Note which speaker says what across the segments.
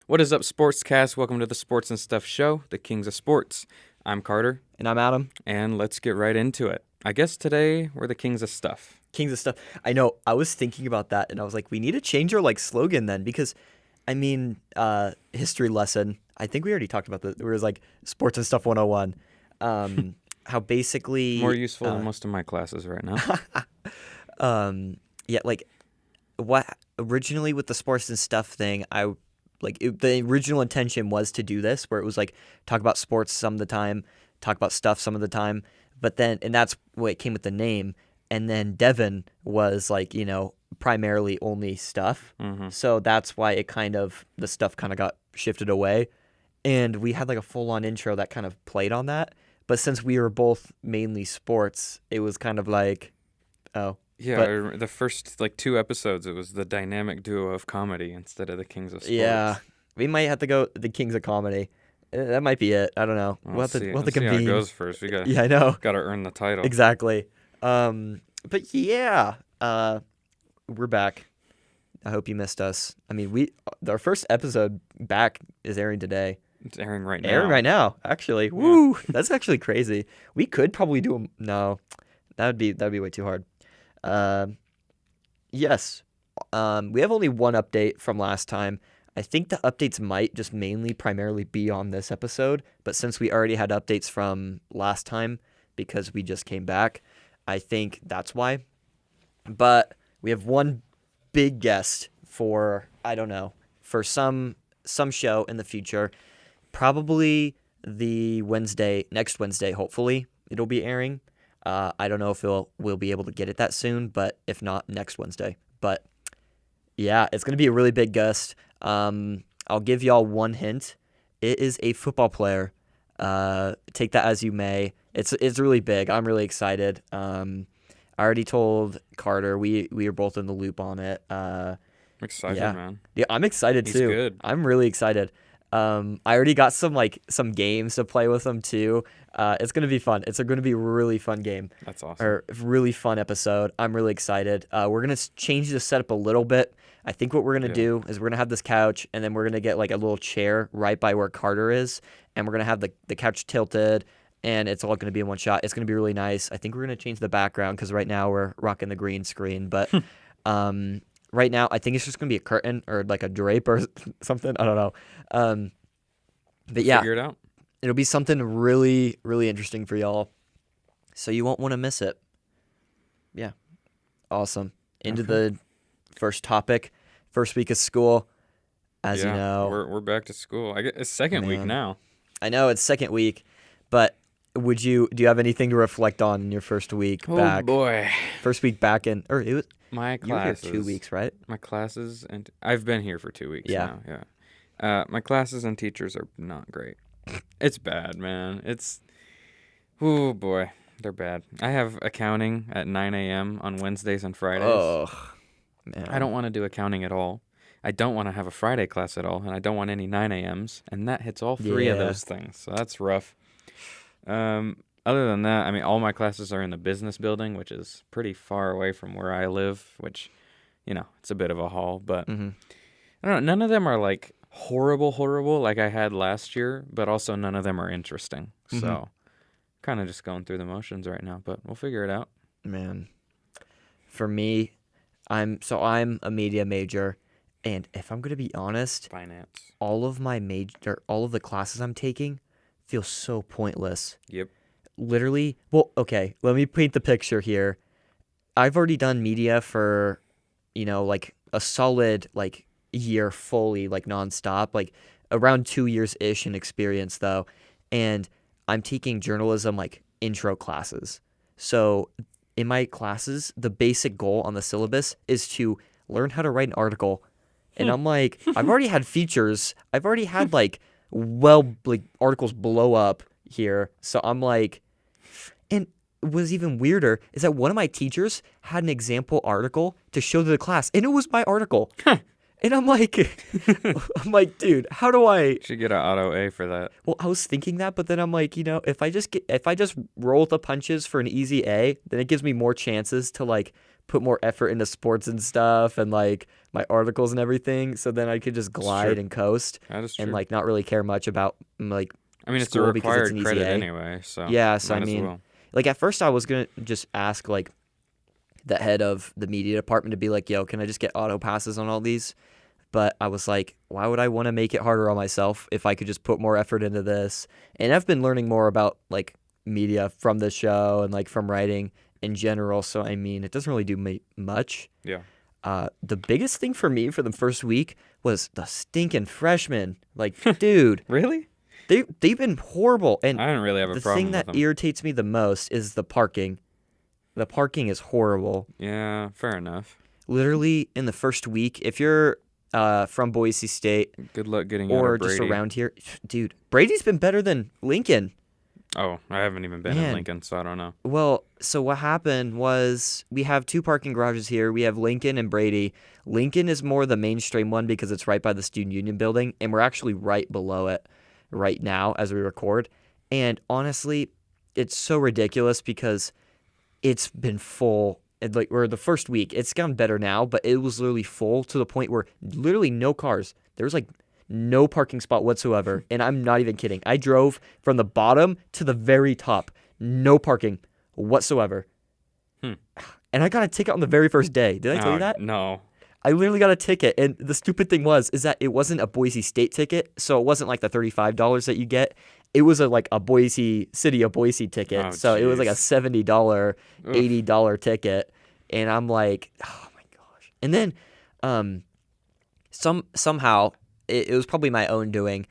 Speaker 1: What is up, Sportscast? Welcome to the Sports and Stuff show, the Kings of Sports. I'm Carter.
Speaker 2: And I'm Adam.
Speaker 1: And let's get right into it. I guess today we're the Kings of Stuff.
Speaker 2: Kings of Stuff. I know. I was thinking about that, and I was like, we need to change our slogan then, because, history lesson. I think we already talked about this. It was like Sports and Stuff 101. How basically
Speaker 1: More useful than most of my classes right now.
Speaker 2: What originally with the Sports and Stuff thing, the original intention was to do this, where it was like talk about sports some of the time, talk about stuff some of the time, but then, and that's what came with the name. And then Devin was primarily only stuff.
Speaker 1: Mm-hmm.
Speaker 2: So that's why the stuff kind of got shifted away. And we had a full on intro that kind of played on that. But since we were both mainly sports, it was kind of like, oh.
Speaker 1: Yeah, the first 2 episodes, it was the dynamic duo of comedy instead of the Kings of Sports.
Speaker 2: Yeah, we might have to go the Kings of Comedy. That might be it. I don't know. We'll have to
Speaker 1: Let's
Speaker 2: convene.
Speaker 1: see how it goes first. We got
Speaker 2: I know.
Speaker 1: Got to earn the title.
Speaker 2: Exactly. But yeah, we're back. I hope you missed us. Our first episode back is airing today.
Speaker 1: It's airing right now.
Speaker 2: Airing right now, actually.
Speaker 1: Yeah.
Speaker 2: Woo! That's actually crazy. We could probably do them. No, that'd be way too hard. Yes. We have only one update from last time. I think the updates might just primarily be on this episode, but since we already had updates from last time because we just came back, I think that's why. But we have one big guest for, I don't know, for some show in the future. Probably next Wednesday, hopefully it'll be airing. I don't know if we'll be able to get it that soon, but if not, next Wednesday. But yeah, it's going to be a really big guest. I'll give y'all one hint. It is a football player. Take that as you may. It's really big. I'm really excited. I already told Carter. We were both in the loop on it.
Speaker 1: I'm excited, man.
Speaker 2: Yeah, I'm excited too.
Speaker 1: He's good.
Speaker 2: I'm really excited. I already got some games to play with him too. It's gonna be fun. It's going to be a really fun game.
Speaker 1: That's awesome.
Speaker 2: Or really fun episode. I'm really excited. We're gonna change the setup a little bit. I think what we're gonna do is we're gonna have this couch, and then we're gonna get a little chair right by where Carter is, and we're gonna have the couch tilted, and it's all gonna be in one shot. It's gonna be really nice. I think we're gonna change the background because right now we're rocking the green screen, but right now I think it's just gonna be a curtain or a drape or something. I don't know. But yeah,
Speaker 1: figure it out.
Speaker 2: It'll be something really, really interesting for y'all, so you won't want to miss it. Yeah, awesome. Into the first topic, first week of school. As you know,
Speaker 1: we're back to school. I guess it's second week now.
Speaker 2: I know it's second week, but do you have anything to reflect on in your first week back?
Speaker 1: Oh boy,
Speaker 2: first week back in, or it was
Speaker 1: my classes.
Speaker 2: You were here 2 weeks, right?
Speaker 1: My classes and I've been here for 2 weeks
Speaker 2: now.
Speaker 1: Yeah. My classes and teachers are not great. It's bad, man. Oh boy, they're bad. I have accounting at 9 a.m. on Wednesdays and Fridays.
Speaker 2: Oh, man.
Speaker 1: I don't want to do accounting at all. I don't want to have a Friday class at all, and I don't want any 9 a.m.s, and that hits all three of those things, so that's rough. Other than that, all my classes are in the business building, which is pretty far away from where I live, which, it's a bit of a haul, but I don't know, none of them are horrible like I had last year, but also none of them are interesting. So kind of just going through the motions right now, but we'll figure it out.
Speaker 2: Man, for me, I'm a media major, and if I'm going to be honest,
Speaker 1: finance,
Speaker 2: all of the classes I'm taking feel so pointless.
Speaker 1: Yep.
Speaker 2: Literally, well, okay, let me paint the picture here. I've already done media for, a solid, year fully, nonstop, around 2 years-ish in experience, though. And I'm taking journalism, intro classes. So in my classes, the basic goal on the syllabus is to learn how to write an article. And I'm I've already had features. I've already had, articles blow up here. So I'm and what was even weirder is that one of my teachers had an example article to show to the class, and it was my article. And I'm dude, how do I?
Speaker 1: Should get an auto A for that.
Speaker 2: Well, I was thinking that, but then I'm if I just roll with the punches for an easy A, then it gives me more chances to put more effort into sports and stuff and like my articles and everything. So then I could just glide and coast
Speaker 1: That is true.
Speaker 2: and like not really care much about like
Speaker 1: I mean, it's a
Speaker 2: school because it's
Speaker 1: required
Speaker 2: an easy
Speaker 1: credit
Speaker 2: A.
Speaker 1: anyway, so
Speaker 2: Yeah, so I
Speaker 1: might as
Speaker 2: mean,
Speaker 1: well.
Speaker 2: like at first I was gonna just ask like the head of the media department to be like, yo, can I just get auto passes on all these? But I was like, why would I want to make it harder on myself if I could just put more effort into this? And I've been learning more about like media from this show and like from writing in general. So I mean, it doesn't really do much.
Speaker 1: Yeah.
Speaker 2: The biggest thing for me for the first week was the stinking freshmen. Like, dude,
Speaker 1: Really?
Speaker 2: they've been horrible. And
Speaker 1: I didn't really have a
Speaker 2: the
Speaker 1: problem
Speaker 2: thing that
Speaker 1: with them.
Speaker 2: irritates me the most is the parking. The parking is horrible.
Speaker 1: Yeah, fair enough.
Speaker 2: Literally in the first week, if you're from Boise State
Speaker 1: Good luck getting out
Speaker 2: or
Speaker 1: of
Speaker 2: just
Speaker 1: Brady.
Speaker 2: around here, dude, Brady's been better than Lincoln.
Speaker 1: Oh, I haven't even been in Lincoln, so I don't know.
Speaker 2: Well, so what happened was we have 2 parking garages here. We have Lincoln and Brady. Lincoln is more the mainstream one because it's right by the Student Union building, and we're actually right below it right now as we record. And honestly, it's so ridiculous because it's been full. Or the first week, it's gotten better now, but it was literally full to the point where literally no cars. There was like no parking spot whatsoever, and I'm not even kidding. I drove from the bottom to the very top, no parking whatsoever. And I got a ticket on the very first day. Did I tell you that?
Speaker 1: No.
Speaker 2: I literally got a ticket, and the stupid thing is that it wasn't a Boise State ticket, so it wasn't like the $35 that you get. It was like a City of Boise ticket,
Speaker 1: Oh,
Speaker 2: so it was like a $70, $80 ticket, and I'm like, oh my gosh. And then, somehow it was probably my own doing.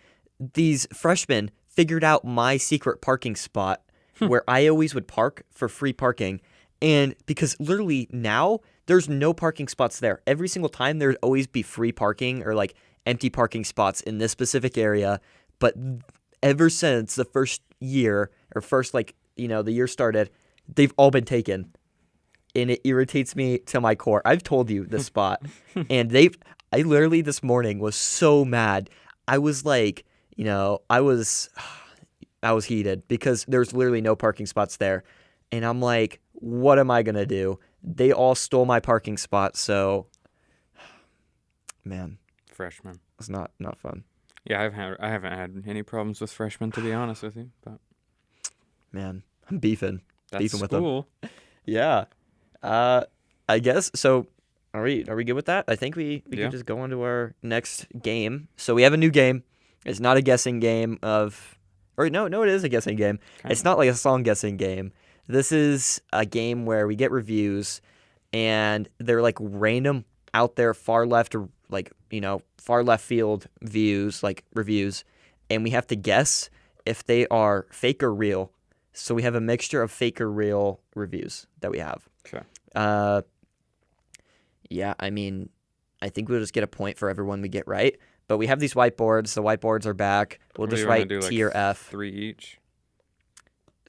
Speaker 2: These freshmen figured out my secret parking spot where I always would park for free parking, and because literally now there's no parking spots there. Every single time there'd always be free parking or like empty parking spots in this specific area, but ever since the first year or first the year started, they've all been taken. And it irritates me to my core. I've told you this spot. And I literally this morning was so mad. I was like, I was heated because there's literally no parking spots there. And I'm like, what am I going to do? They all stole my parking spot. So, man.
Speaker 1: Freshmen.
Speaker 2: It's not fun.
Speaker 1: Yeah, I haven't had any problems with freshmen, to be honest with you. But
Speaker 2: man, I'm beefing with
Speaker 1: cool.
Speaker 2: them. Yeah. I guess so. Are we good with that? I think we can just go on to our next game. So we have a new game. It's not a guessing game no, it is a guessing game. It's not like a song guessing game. This is a game where we get reviews, and they're like random out there far left field views, like reviews, and we have to guess if they are fake or real. So we have a mixture of fake or real reviews that we have.
Speaker 1: Okay.
Speaker 2: Yeah, I mean, I think we'll just get a point for everyone we get right. But we have these whiteboards. The whiteboards are back. We'll just write T or F.
Speaker 1: 3 each?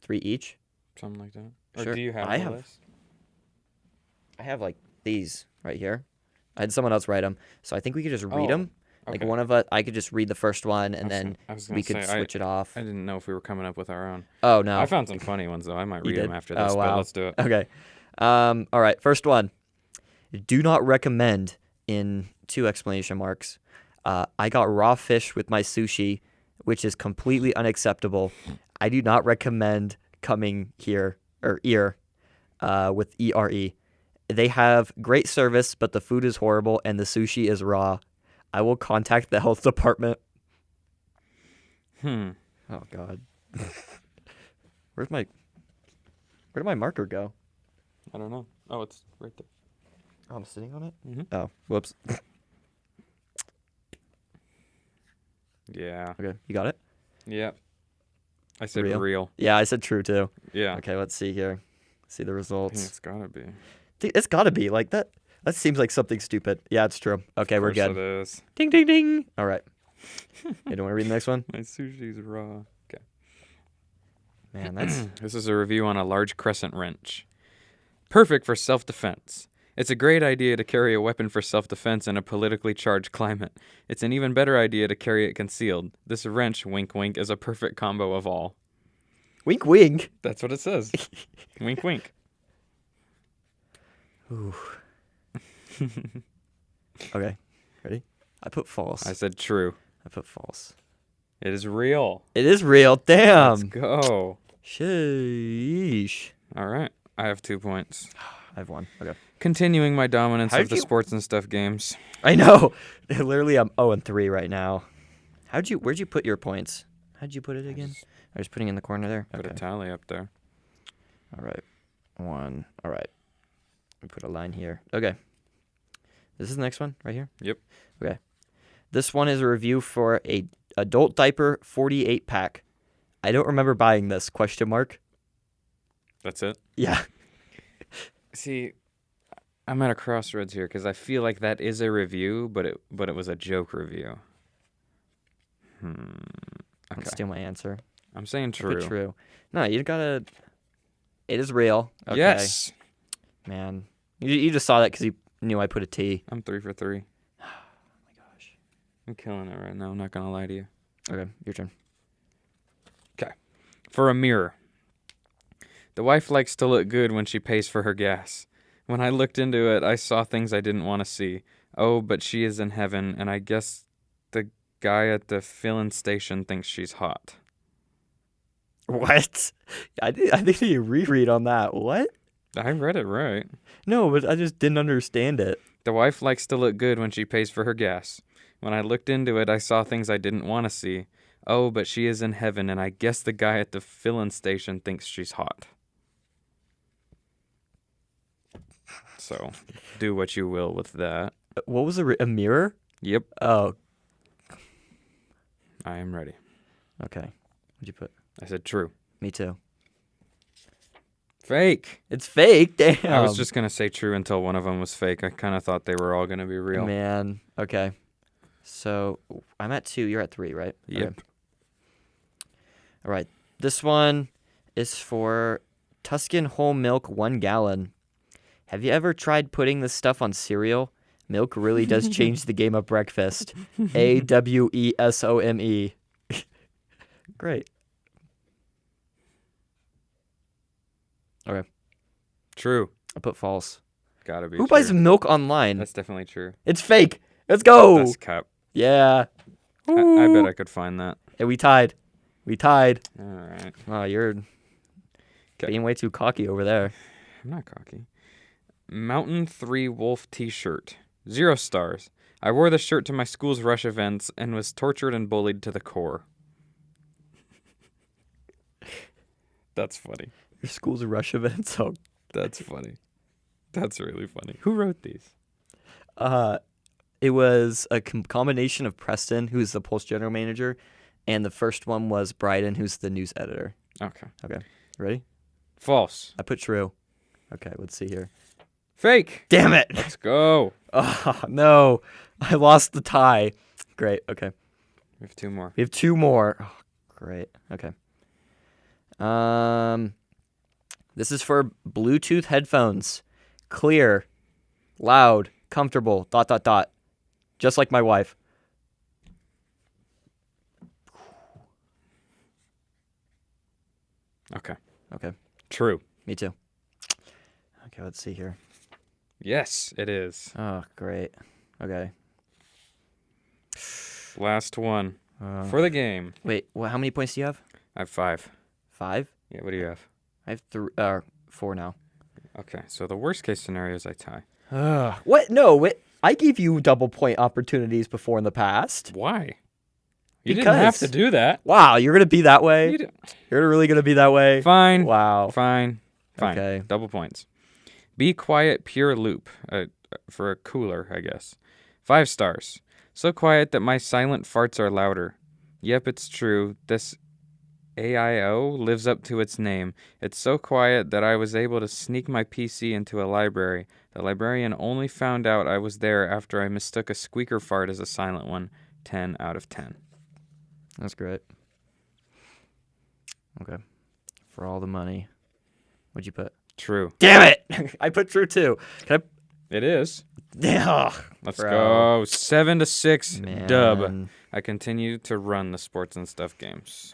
Speaker 2: 3 each?
Speaker 1: Something like that. Or
Speaker 2: Sure.
Speaker 1: do you have a list?
Speaker 2: I have like these right here. I had someone else write them. So I think we could just read them. Like one of us, I could just read the first one, and then we could switch it off.
Speaker 1: I didn't know if we were coming up with our own.
Speaker 2: Oh, no.
Speaker 1: I found some funny ones, though. I might read them after this,
Speaker 2: wow.
Speaker 1: but let's do it.
Speaker 2: Okay. All right. First one. Do not recommend in 2 exclamation marks. I got raw fish with my sushi, which is completely unacceptable. I do not recommend coming here or ear with ERE. They have great service, but the food is horrible and the sushi is raw. I will contact the health department. Oh God. Where did my marker go?
Speaker 1: I don't know. Oh, it's right there.
Speaker 2: Oh, I'm sitting on it?
Speaker 1: Mm-hmm.
Speaker 2: Oh, whoops.
Speaker 1: Yeah.
Speaker 2: Okay, you got it?
Speaker 1: Yeah. I said real.
Speaker 2: Yeah, I said true too.
Speaker 1: Yeah.
Speaker 2: Okay, let's see here. See the
Speaker 1: I
Speaker 2: results.
Speaker 1: think it's gotta be.
Speaker 2: It's gotta be like that. That seems like something stupid. Yeah, it's true. Okay, we're good.
Speaker 1: Of course it is.
Speaker 2: Ding, ding, ding. All right. You don't want to read the next one?
Speaker 1: My sushi's raw. Okay.
Speaker 2: Man, that's...
Speaker 1: This is a review on a large crescent wrench. Perfect for self-defense. It's a great idea to carry a weapon for self-defense in a politically charged climate. It's an even better idea to carry it concealed. This wrench, wink wink, is a perfect combo of all.
Speaker 2: Wink, wink?
Speaker 1: That's what it says. Wink, wink.
Speaker 2: Ooh. Okay. Ready? I put false.
Speaker 1: I said true.
Speaker 2: I put false.
Speaker 1: It is real.
Speaker 2: It is real. Damn.
Speaker 1: Let's go.
Speaker 2: Sheesh.
Speaker 1: All right. I have 2 points.
Speaker 2: I have 1. Okay.
Speaker 1: Continuing my dominance
Speaker 2: How'd
Speaker 1: of the
Speaker 2: you-
Speaker 1: sports and stuff games.
Speaker 2: I know. Literally, I'm 0-3 right now. Where'd you put your points? How'd you put it again? I was putting in the corner there.
Speaker 1: Put a
Speaker 2: Okay.
Speaker 1: tally up there.
Speaker 2: All right. 1. All right. We put a line here. Okay. This is the next one right here?
Speaker 1: Yep.
Speaker 2: Okay. This one is a review for a adult diaper 48 pack. I don't remember buying this, question mark.
Speaker 1: That's it.
Speaker 2: Yeah.
Speaker 1: See, I'm at a crossroads here because I feel like that is a review, but it was a joke review.
Speaker 2: Don't
Speaker 1: Okay.
Speaker 2: steal my answer.
Speaker 1: I'm saying
Speaker 2: I
Speaker 1: true.
Speaker 2: put true. No, you gotta. It is real. Okay.
Speaker 1: Yes.
Speaker 2: Man. You just saw that because you knew I put a T.
Speaker 1: I'm 3 for 3.
Speaker 2: Oh my gosh.
Speaker 1: I'm killing it right now. I'm not gonna lie to you.
Speaker 2: Okay, your turn.
Speaker 1: For a mirror. The wife likes to look good when she pays for her gas. When I looked into it, I saw things I didn't want to see. Oh, but she is in heaven, and I guess the guy at the filling station thinks she's hot.
Speaker 2: What? I think you reread on that. What?
Speaker 1: I read it right.
Speaker 2: No, but I just didn't understand it.
Speaker 1: The wife likes to look good when she pays for her gas. When I looked into it, I saw things I didn't want to see. Oh, but she is in heaven, and I guess the guy at the filling station thinks she's hot. So, do what you will with that.
Speaker 2: What was a mirror?
Speaker 1: Yep,
Speaker 2: Oh,
Speaker 1: I am ready.
Speaker 2: okay. What'd you put?
Speaker 1: I said true.
Speaker 2: Me too.
Speaker 1: Fake.
Speaker 2: It's fake. Damn.
Speaker 1: I was just going to say true until one of them was fake. I kind of thought they were all going to be real.
Speaker 2: Man. Okay. So I'm at 2. You're at 3, right?
Speaker 1: Yep.
Speaker 2: Okay. All right. This one is for Tuscan whole milk 1 gallon. Have you ever tried putting this stuff on cereal? Milk really does change the game of breakfast. AWESOME. Great. Okay.
Speaker 1: True.
Speaker 2: I put false.
Speaker 1: Gotta be
Speaker 2: Who
Speaker 1: true.
Speaker 2: buys milk online?
Speaker 1: That's definitely true.
Speaker 2: It's fake. Let's go.
Speaker 1: That's cap.
Speaker 2: Yeah.
Speaker 1: I bet I could find that.
Speaker 2: Hey, we tied. We tied.
Speaker 1: All right.
Speaker 2: Oh, you're
Speaker 1: 'Kay.
Speaker 2: being way too cocky over there.
Speaker 1: I'm not cocky. Mountain 3 Wolf t-shirt. 0 stars. I wore the shirt to my school's rush events and was tortured and bullied to the core. That's funny.
Speaker 2: Your school's rush event, so
Speaker 1: That's funny. That's really funny. Who wrote these?
Speaker 2: it was a combination of Preston, who's the Pulse general manager, and the first one was Bryden, who's the news editor.
Speaker 1: Okay.
Speaker 2: Okay. Ready?
Speaker 1: False.
Speaker 2: I put true. Okay, let's see here.
Speaker 1: Fake.
Speaker 2: Damn it.
Speaker 1: Let's go.
Speaker 2: Oh, no. I lost the tie. Great. Okay.
Speaker 1: We have 2 more.
Speaker 2: We have 2 more. Oh, great. Okay. This is for Bluetooth headphones. Clear, loud, comfortable, ... Just like my wife.
Speaker 1: Okay.
Speaker 2: Okay.
Speaker 1: True.
Speaker 2: Me too. Okay, let's see here.
Speaker 1: Yes, it is.
Speaker 2: Oh, great. Okay.
Speaker 1: Last one for the game.
Speaker 2: Wait, how many points do you have?
Speaker 1: I have 5.
Speaker 2: 5?
Speaker 1: Yeah, what do you have?
Speaker 2: I have 4 now.
Speaker 1: Okay, so the worst case scenario is I tie.
Speaker 2: What? No, wait. I gave you double point opportunities before in the past.
Speaker 1: Why? You didn't have to
Speaker 2: Because-
Speaker 1: do that.
Speaker 2: Wow, you're going to be that way?
Speaker 1: You didn't-
Speaker 2: You're really going to be that way?
Speaker 1: Fine.
Speaker 2: Wow.
Speaker 1: Fine.
Speaker 2: Okay.
Speaker 1: Double points. Be quiet, pure loop. For a cooler, I guess. 5 stars. So quiet that my silent farts are louder. Yep, it's true. This AIO lives up to its name. It's so quiet that I was able to sneak my PC into a library. The librarian only found out I was there after I mistook a squeaker fart as a silent one. 10 out of 10.
Speaker 2: That's great. Okay. For all the money. What'd you put?
Speaker 1: True.
Speaker 2: Damn it! I put true too. Can
Speaker 1: It is.
Speaker 2: I?
Speaker 1: Let's
Speaker 2: Bro.
Speaker 1: go. 7-6
Speaker 2: Man.
Speaker 1: dub. I continue to run the sports and stuff games.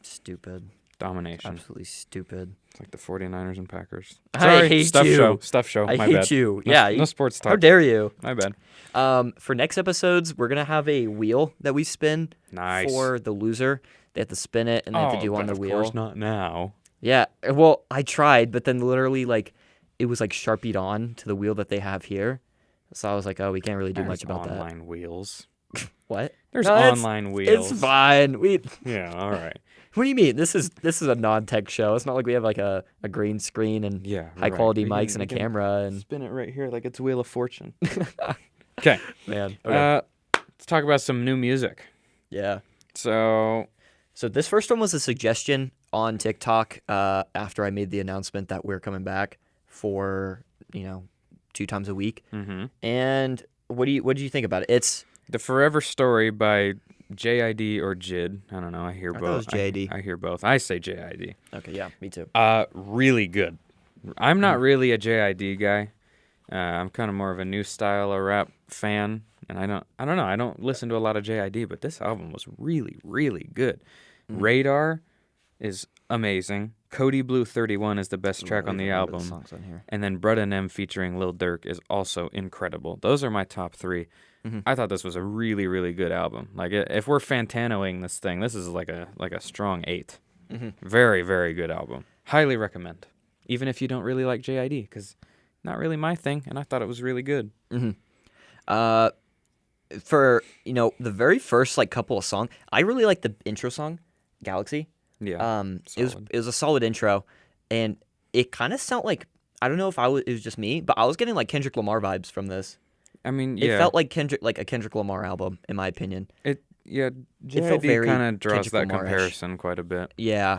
Speaker 2: Stupid.
Speaker 1: Domination.
Speaker 2: Absolutely stupid.
Speaker 1: It's like the 49ers and Packers.
Speaker 2: I
Speaker 1: Sorry,
Speaker 2: hate
Speaker 1: stuff
Speaker 2: you.
Speaker 1: show. Stuff show.
Speaker 2: I
Speaker 1: My
Speaker 2: hate
Speaker 1: bad.
Speaker 2: you.
Speaker 1: No,
Speaker 2: Yeah.
Speaker 1: no sports talk.
Speaker 2: How dare you?
Speaker 1: My bad.
Speaker 2: For next episodes, we're gonna have a wheel that we spin
Speaker 1: Nice.
Speaker 2: for the loser. They have to spin it and they have to do on the wheel.
Speaker 1: Of course not now.
Speaker 2: Yeah. Well, I tried, but then literally like it was like sharpied on to the wheel that they have here. So I was like, oh, we can't really do much about that.
Speaker 1: Online wheels.
Speaker 2: What?
Speaker 1: There's
Speaker 2: No,
Speaker 1: online wheels.
Speaker 2: It's fine.
Speaker 1: Yeah, all right.
Speaker 2: What do you mean? This is a non-tech show. It's not like we have like a green screen and
Speaker 1: Yeah,
Speaker 2: high quality
Speaker 1: right.
Speaker 2: mics and a camera and
Speaker 1: spin it right here like it's Wheel of Fortune. Okay.
Speaker 2: man. Okay.
Speaker 1: Let's talk about some new music.
Speaker 2: Yeah.
Speaker 1: So
Speaker 2: this first one was a suggestion on TikTok after I made the announcement that we're coming back for 2 times a week.
Speaker 1: Mm-hmm.
Speaker 2: And what did you think about it? It's
Speaker 1: The Forever Story by JID or JID. I don't know. I hear
Speaker 2: I
Speaker 1: both.
Speaker 2: thought it was JID.
Speaker 1: I hear both. I say JID.
Speaker 2: okay. Yeah, me too.
Speaker 1: Really good. I'm not really a JID guy. I'm kind of more of a new style of rap fan, and I don't know. I don't listen to a lot of JID, but this album was really, really good. Radar is amazing. Cody Blue 31 is the best track on the album.
Speaker 2: Songs on here.
Speaker 1: And then Brud and M featuring Lil Durk is also incredible. Those are my top 3.
Speaker 2: Mm-hmm.
Speaker 1: I thought this was a really, really good album. Like if we're Fantanoing this thing, this is like a strong 8.
Speaker 2: Mm-hmm.
Speaker 1: Very, very good album. Highly recommend. Even if you don't really like JID, because not really my thing, and I thought it was really good.
Speaker 2: Mm-hmm. For the very first like couple of songs, I really like the intro song, Galaxy.
Speaker 1: Yeah.
Speaker 2: It was a solid intro, and it kind of sounded like, I don't know if it was just me, but I was getting like Kendrick Lamar vibes from this.
Speaker 1: I mean,
Speaker 2: It felt like a Kendrick Lamar album, in my opinion.
Speaker 1: JID kind of draws
Speaker 2: Kendrick
Speaker 1: that
Speaker 2: Lamar-ish.
Speaker 1: comparison quite a bit.
Speaker 2: Yeah.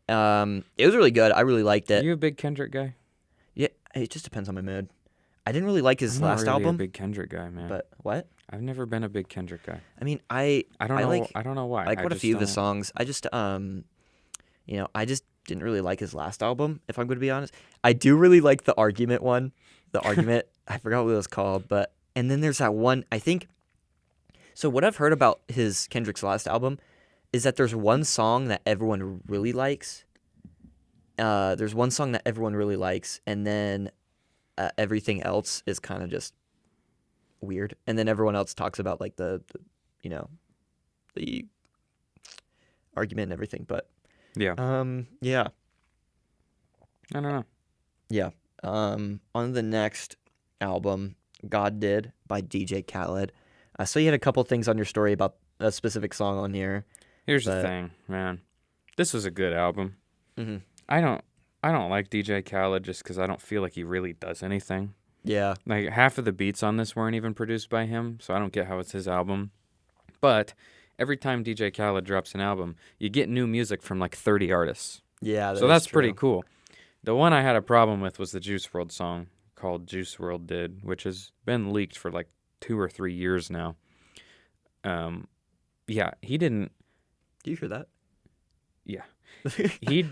Speaker 2: It was really good. I really liked it.
Speaker 1: Are you a big Kendrick guy?
Speaker 2: Yeah, it just depends on my mood. I didn't really like his
Speaker 1: I'm
Speaker 2: last
Speaker 1: not really
Speaker 2: album.
Speaker 1: a big Kendrick guy, man.
Speaker 2: But what?
Speaker 1: I've never been a big Kendrick guy.
Speaker 2: I mean, I
Speaker 1: don't know.
Speaker 2: like,
Speaker 1: I don't know why.
Speaker 2: I like quite a
Speaker 1: just
Speaker 2: few of his
Speaker 1: don't-
Speaker 2: songs. I just I just didn't really like his last album, if I'm going to be honest. I do really like the Argument one. The Argument, I forgot what it was called, but and then there's that one, I think. So what I've heard about his Kendrick's last album is that there's one song that everyone really likes. There's one song that everyone really likes, and then everything else is kind of just weird. And then everyone else talks about like the argument and everything. But
Speaker 1: Yeah.
Speaker 2: yeah,
Speaker 1: I don't know.
Speaker 2: yeah. On the next album, God Did by DJ Khaled. So you had a couple things on your story about a specific song on here.
Speaker 1: Here's the thing, man. This was a good album.
Speaker 2: Mm-hmm.
Speaker 1: I don't like DJ Khaled just because I don't feel like he really does anything.
Speaker 2: Yeah.
Speaker 1: Like half of the beats on this weren't even produced by him, so I don't get how it's his album. But every time DJ Khaled drops an album, you get new music from like 30 artists.
Speaker 2: Yeah.
Speaker 1: So that's pretty cool. The one I had a problem with was the Juice WRLD song called Juice WRLD Did, which has been leaked for like 2 or 3 years now. Yeah, he didn't.
Speaker 2: Do you hear that?
Speaker 1: Yeah. He.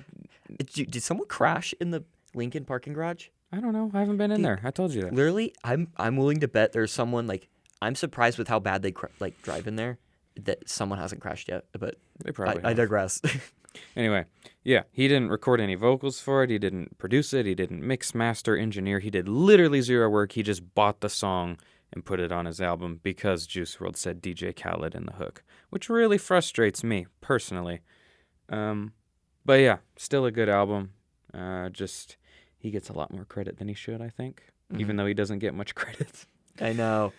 Speaker 2: Did someone crash in the Lincoln parking garage?
Speaker 1: I don't know. I haven't been in there. I told you that.
Speaker 2: Literally, I'm willing to bet there's someone like, I'm surprised with how bad they drive in there that someone hasn't crashed yet. But
Speaker 1: They probably
Speaker 2: I
Speaker 1: have.
Speaker 2: digress.
Speaker 1: Anyway, yeah, he didn't record any vocals for it. He didn't produce it. He didn't mix, master, engineer. He did literally zero work. He just bought the song and put it on his album because Juice WRLD said DJ Khaled in the hook, which really frustrates me personally. But yeah, still a good album. Just he gets a lot more credit than he should, I think, even though he doesn't get much credit.
Speaker 2: I know.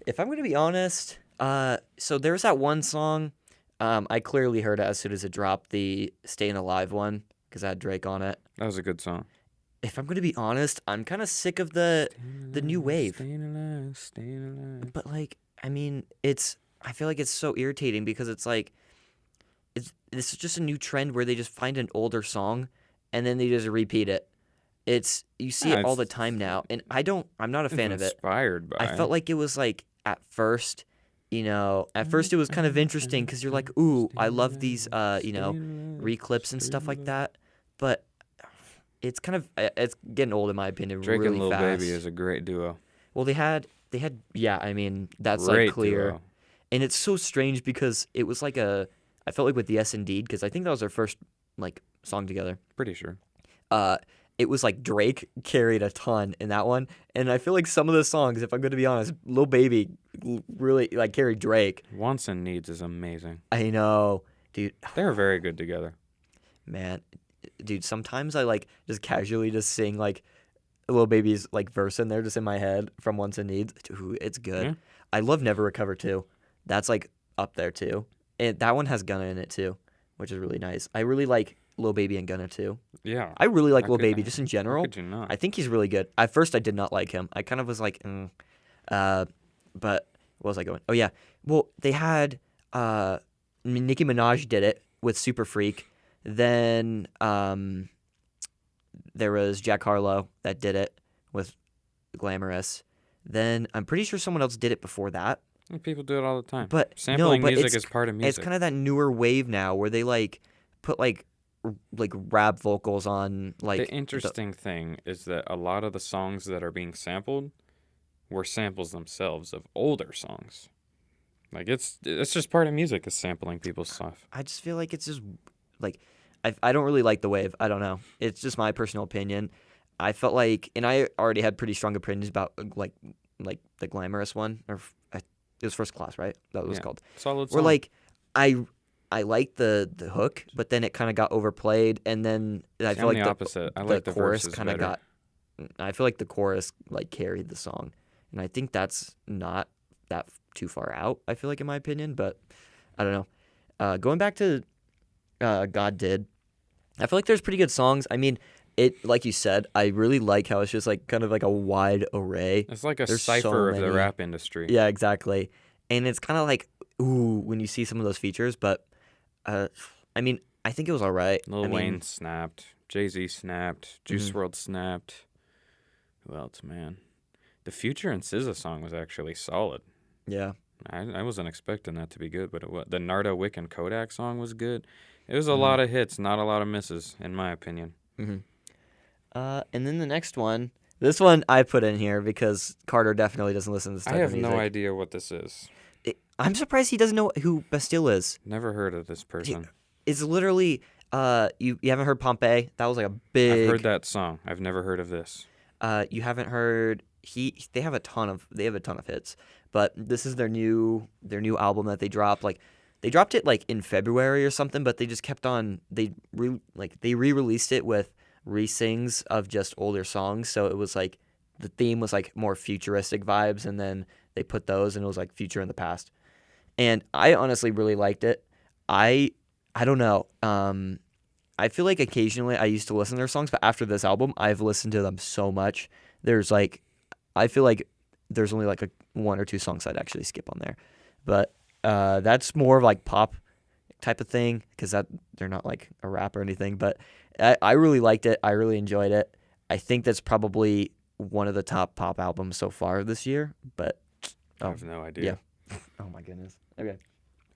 Speaker 2: If I'm going to be honest, so there's that one song. I clearly heard it as soon as it dropped, the Stayin' Alive one, because I had Drake on it.
Speaker 1: That was a good song.
Speaker 2: If I'm going to be honest, I'm kind of sick of the new wave.
Speaker 1: Staying alive, staying alive.
Speaker 2: But like, I mean, I feel like it's so irritating because it's like, this is just a new trend where they just find an older song and then they just repeat it. You see it all the time now, and I'm not a fan of it.
Speaker 1: Inspired by.
Speaker 2: I felt like it was like at first it was kind of interesting because you're like, ooh, I love these, reclips and stuff like that. But it's it's getting old in my opinion.
Speaker 1: Drake
Speaker 2: really
Speaker 1: and Lil
Speaker 2: fast.
Speaker 1: Baby is a great duo.
Speaker 2: Well, they had, yeah. I mean, that's
Speaker 1: Great
Speaker 2: like clear,
Speaker 1: duo.
Speaker 2: and it's so strange because it was like I felt like with the S and D because I think that was their first like song together.
Speaker 1: Pretty sure.
Speaker 2: It was like Drake carried a ton in that one, and I feel like some of the songs, if I'm going to be honest, Lil Baby really like carried Drake.
Speaker 1: Wants and Needs is amazing.
Speaker 2: I know, dude.
Speaker 1: They're very good together.
Speaker 2: Man, dude, sometimes I like just casually just sing like Lil Baby's like verse in there just in my head from Wants and Needs. Dude, it's good.
Speaker 1: Yeah.
Speaker 2: I love Never Recover too. That's like up there too. And that one has Gunna in it too, which is really nice. I really like Lil Baby and Gunna too.
Speaker 1: Yeah.
Speaker 2: I really like
Speaker 1: How
Speaker 2: Lil
Speaker 1: could-
Speaker 2: Baby just in
Speaker 1: How
Speaker 2: general.
Speaker 1: could you not?
Speaker 2: I think he's really good. At first, I did not like him. I kind of was like, but what was I going? Oh yeah. Well, they had Nicki Minaj did it with Super Freak. Then there was Jack Harlow that did it with Glamorous. Then I'm pretty sure someone else did it before that.
Speaker 1: People do it all the time.
Speaker 2: But
Speaker 1: Sampling
Speaker 2: no, but
Speaker 1: music is part of music.
Speaker 2: It's kind of that newer wave now where they like put like rap vocals on like
Speaker 1: The interesting thing is that a lot of the songs that are being sampled were samples themselves of older songs. Like it's just part of music is sampling people's stuff.
Speaker 2: I just feel like it's just like I don't really like the wave. I don't know. It's just my personal opinion. I felt like, and I already had pretty strong opinions about like the Glamorous one, or it was First Class, right? That was called.
Speaker 1: Solid song.
Speaker 2: Where like I liked the hook, but then it kind of got overplayed, and then I feel
Speaker 1: I'm
Speaker 2: like
Speaker 1: the opposite. I like the
Speaker 2: chorus
Speaker 1: verses
Speaker 2: kind of
Speaker 1: better.
Speaker 2: got. I feel like the chorus like carried the song, and I think that's not that too far out. I feel like in my opinion, but I don't know. Going back to God Did, I feel like there's pretty good songs. I mean, it like you said, I really like how it's just like kind of like a wide array.
Speaker 1: It's like a
Speaker 2: There's so
Speaker 1: cipher of the
Speaker 2: many.
Speaker 1: rap industry.
Speaker 2: Yeah, exactly. And it's kind of like ooh when you see some of those features, but I mean, I think it was all right.
Speaker 1: Lil Wayne snapped. Jay-Z snapped. Juice
Speaker 2: Mm-hmm.
Speaker 1: WRLD snapped. Who else, man? The Future and SZA song was actually solid.
Speaker 2: Yeah.
Speaker 1: I wasn't expecting that to be good, but it was. The Nardo Wick and Kodak song was good. It was a
Speaker 2: Mm-hmm.
Speaker 1: lot of hits, not a lot of misses, in my opinion.
Speaker 2: Mm-hmm. And then the next one, this one I put in here because Carter definitely doesn't listen to this type
Speaker 1: I have
Speaker 2: of music.
Speaker 1: no idea what this is.
Speaker 2: I'm surprised he doesn't know who Bastille is.
Speaker 1: Never heard of this person.
Speaker 2: It's literally you haven't heard Pompeii? That was like a big.
Speaker 1: I've heard that song. I've never heard of this.
Speaker 2: You haven't heard they have a ton of hits, but this is their new album that they dropped. Like they dropped it like in February or something, but they just kept on they re-released it with re-sings of just older songs. So it was like the theme was like more futuristic vibes, and then they put those, and it was like future in the past. And I honestly really liked it. I don't know. I feel like occasionally I used to listen to their songs, but after this album, I've listened to them so much. I feel like there's only like one or two songs I'd actually skip on there. But that's more of like pop type of thing because they're not like a rap or anything. But I really liked it. I really enjoyed it. I think that's probably one of the top pop albums so far this year. But
Speaker 1: I have no idea.
Speaker 2: yeah. Oh my goodness. Okay.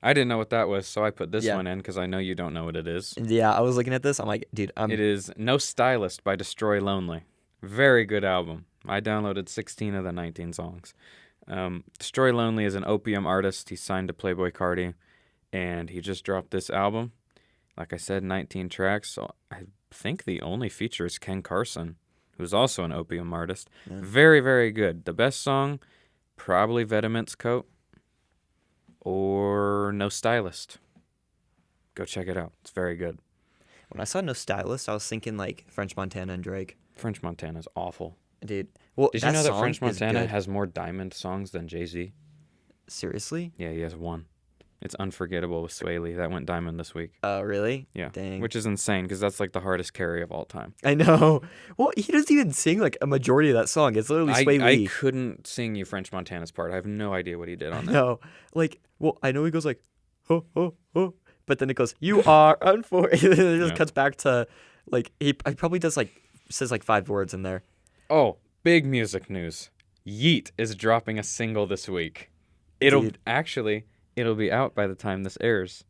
Speaker 1: I didn't know what that was, so I put this
Speaker 2: Yeah.
Speaker 1: one in because I know you don't know what it is.
Speaker 2: Yeah, I was looking at this. I'm like, dude,
Speaker 1: It is No Stylist by Destroy Lonely. Very good album. I downloaded 16 of the 19 songs. Destroy Lonely is an opium artist. He's signed to Playboi Carti, and he just dropped this album. Like I said, 19 tracks. So I think the only feature is Ken Carson, who's also an opium artist.
Speaker 2: Yeah.
Speaker 1: Very, very good. The best song, probably Vehemence Coat or No Stylist. Go check it out. It's very good.
Speaker 2: When I saw No Stylist, I was thinking like French Montana and Drake.
Speaker 1: French Montana's awful.
Speaker 2: Dude, well,
Speaker 1: Did you know that
Speaker 2: song
Speaker 1: French
Speaker 2: is
Speaker 1: Montana
Speaker 2: good.
Speaker 1: has more Diamond songs than Jay-Z?
Speaker 2: Seriously?
Speaker 1: Yeah, he has one. It's Unforgettable with Sway Lee. That went Diamond this week.
Speaker 2: Oh, really?
Speaker 1: Yeah.
Speaker 2: Dang.
Speaker 1: Which is insane because that's like the hardest carry of all time.
Speaker 2: I know. Well, he doesn't even sing like a majority of that song. It's literally Sway
Speaker 1: I
Speaker 2: Lee.
Speaker 1: couldn't sing you French Montana's part. I have no idea what he did on that.
Speaker 2: No, like, well, I know he goes like, oh, oh, oh, but then it goes, you are unfortunate. It just
Speaker 1: Yeah.
Speaker 2: cuts back to, like, he probably does like says like 5 words in there.
Speaker 1: Oh, big music news. Yeet is dropping a single this week. It'll
Speaker 2: Dude.
Speaker 1: it'll be out by the time this airs.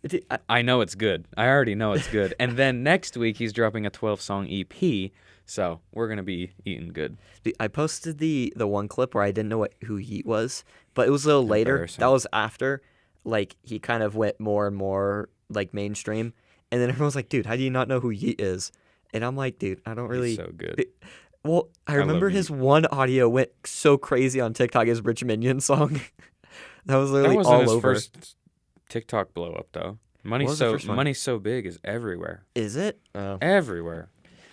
Speaker 2: Dude,
Speaker 1: I know it's good. I already know it's good. And then next week he's dropping a 12-song EP. So we're gonna be eating good.
Speaker 2: I posted the one clip where I didn't know who Heat was, but it was a little later.
Speaker 1: Embarrassing.
Speaker 2: That was after, like, he kind of went more and more like mainstream. And then everyone's like, dude, how do you not know who Yeet is? And I'm like, dude, I don't really.
Speaker 1: He's so good.
Speaker 2: Well, I remember
Speaker 1: love
Speaker 2: his
Speaker 1: Yeet.
Speaker 2: one audio went so crazy on TikTok, his Rich Minion song. That was
Speaker 1: That
Speaker 2: literally
Speaker 1: wasn't
Speaker 2: all
Speaker 1: his
Speaker 2: over.
Speaker 1: first TikTok blow up though.
Speaker 2: What was the first one?
Speaker 1: Money's so big is everywhere.
Speaker 2: Is it? Oh.
Speaker 1: Everywhere.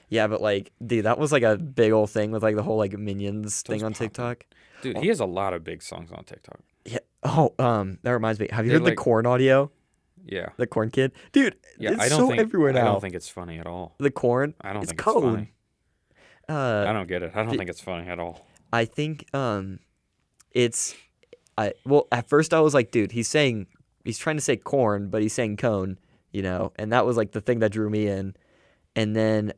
Speaker 2: Yeah, but like, dude, that was like a big old thing with like the whole like Minions thing on
Speaker 1: poppin'.
Speaker 2: TikTok.
Speaker 1: Dude, he has a lot of big songs on TikTok.
Speaker 2: Yeah. Oh, that reminds me. Have you
Speaker 1: They're
Speaker 2: heard the
Speaker 1: like-
Speaker 2: Corn audio?
Speaker 1: Yeah.
Speaker 2: The Corn Kid, dude.
Speaker 1: Yeah,
Speaker 2: it's
Speaker 1: I don't
Speaker 2: so
Speaker 1: think
Speaker 2: everywhere now.
Speaker 1: I don't think it's funny at all.
Speaker 2: The Corn.
Speaker 1: I don't
Speaker 2: it's
Speaker 1: think
Speaker 2: code.
Speaker 1: it's funny. I
Speaker 2: Uh,
Speaker 1: don't get it. I don't think it's funny at all.
Speaker 2: I think it's. Well, at first I was like, dude, he's trying to say corn, but he's saying cone, and that was like the thing that drew me in. And then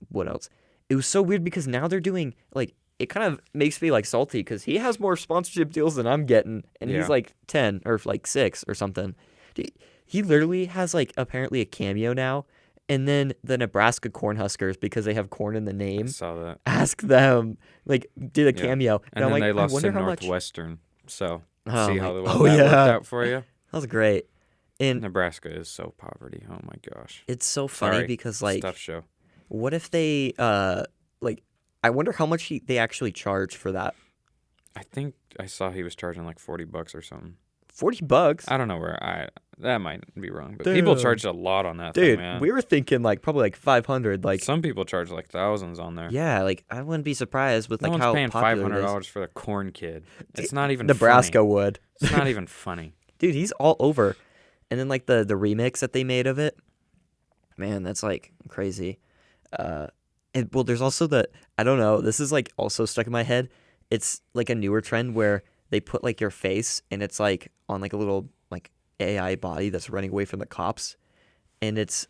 Speaker 2: what else? It was so weird because now they're doing like, it kind of makes me like salty because he has more sponsorship deals than I'm getting, and
Speaker 1: Yeah.
Speaker 2: he's like 10 or like 6 or something. Dude, he literally has like apparently a cameo now, and then the Nebraska Cornhuskers, because they have corn in the
Speaker 1: I
Speaker 2: name,
Speaker 1: saw that.
Speaker 2: ask them like did a
Speaker 1: Yeah.
Speaker 2: cameo,
Speaker 1: And
Speaker 2: I'm
Speaker 1: then
Speaker 2: like,
Speaker 1: they
Speaker 2: I
Speaker 1: lost
Speaker 2: wonder
Speaker 1: to
Speaker 2: how much.
Speaker 1: Northwestern. So
Speaker 2: Oh
Speaker 1: see
Speaker 2: my-
Speaker 1: how
Speaker 2: oh,
Speaker 1: that
Speaker 2: yeah.
Speaker 1: worked out for you.
Speaker 2: That was great, and
Speaker 1: Nebraska is so poverty. Oh my gosh.
Speaker 2: it's so funny
Speaker 1: Sorry.
Speaker 2: because like,
Speaker 1: Stuff show.
Speaker 2: what if they like? I wonder how much they actually charge for that.
Speaker 1: I think I saw he was charging like $40 or something.
Speaker 2: $40,
Speaker 1: I don't know that might be wrong, but people
Speaker 2: Dude.
Speaker 1: charge a lot on that thing,
Speaker 2: dude.
Speaker 1: man.
Speaker 2: We were thinking like probably like 500. Like,
Speaker 1: Some people charge like thousands on there.
Speaker 2: yeah, like I wouldn't be surprised with
Speaker 1: No
Speaker 2: like
Speaker 1: one's
Speaker 2: how
Speaker 1: paying
Speaker 2: popular it is.
Speaker 1: $500 for the corn kid. It's not even
Speaker 2: Nebraska
Speaker 1: funny.
Speaker 2: would.
Speaker 1: It's not even funny.
Speaker 2: Dude, he's all over. And then like the remix that they made of it, man, that's like crazy. And well, there's also I don't know, this is like also stuck in my head. It's like a newer trend where they put like your face and it's like on like a little like AI body that's running away from the cops, and it's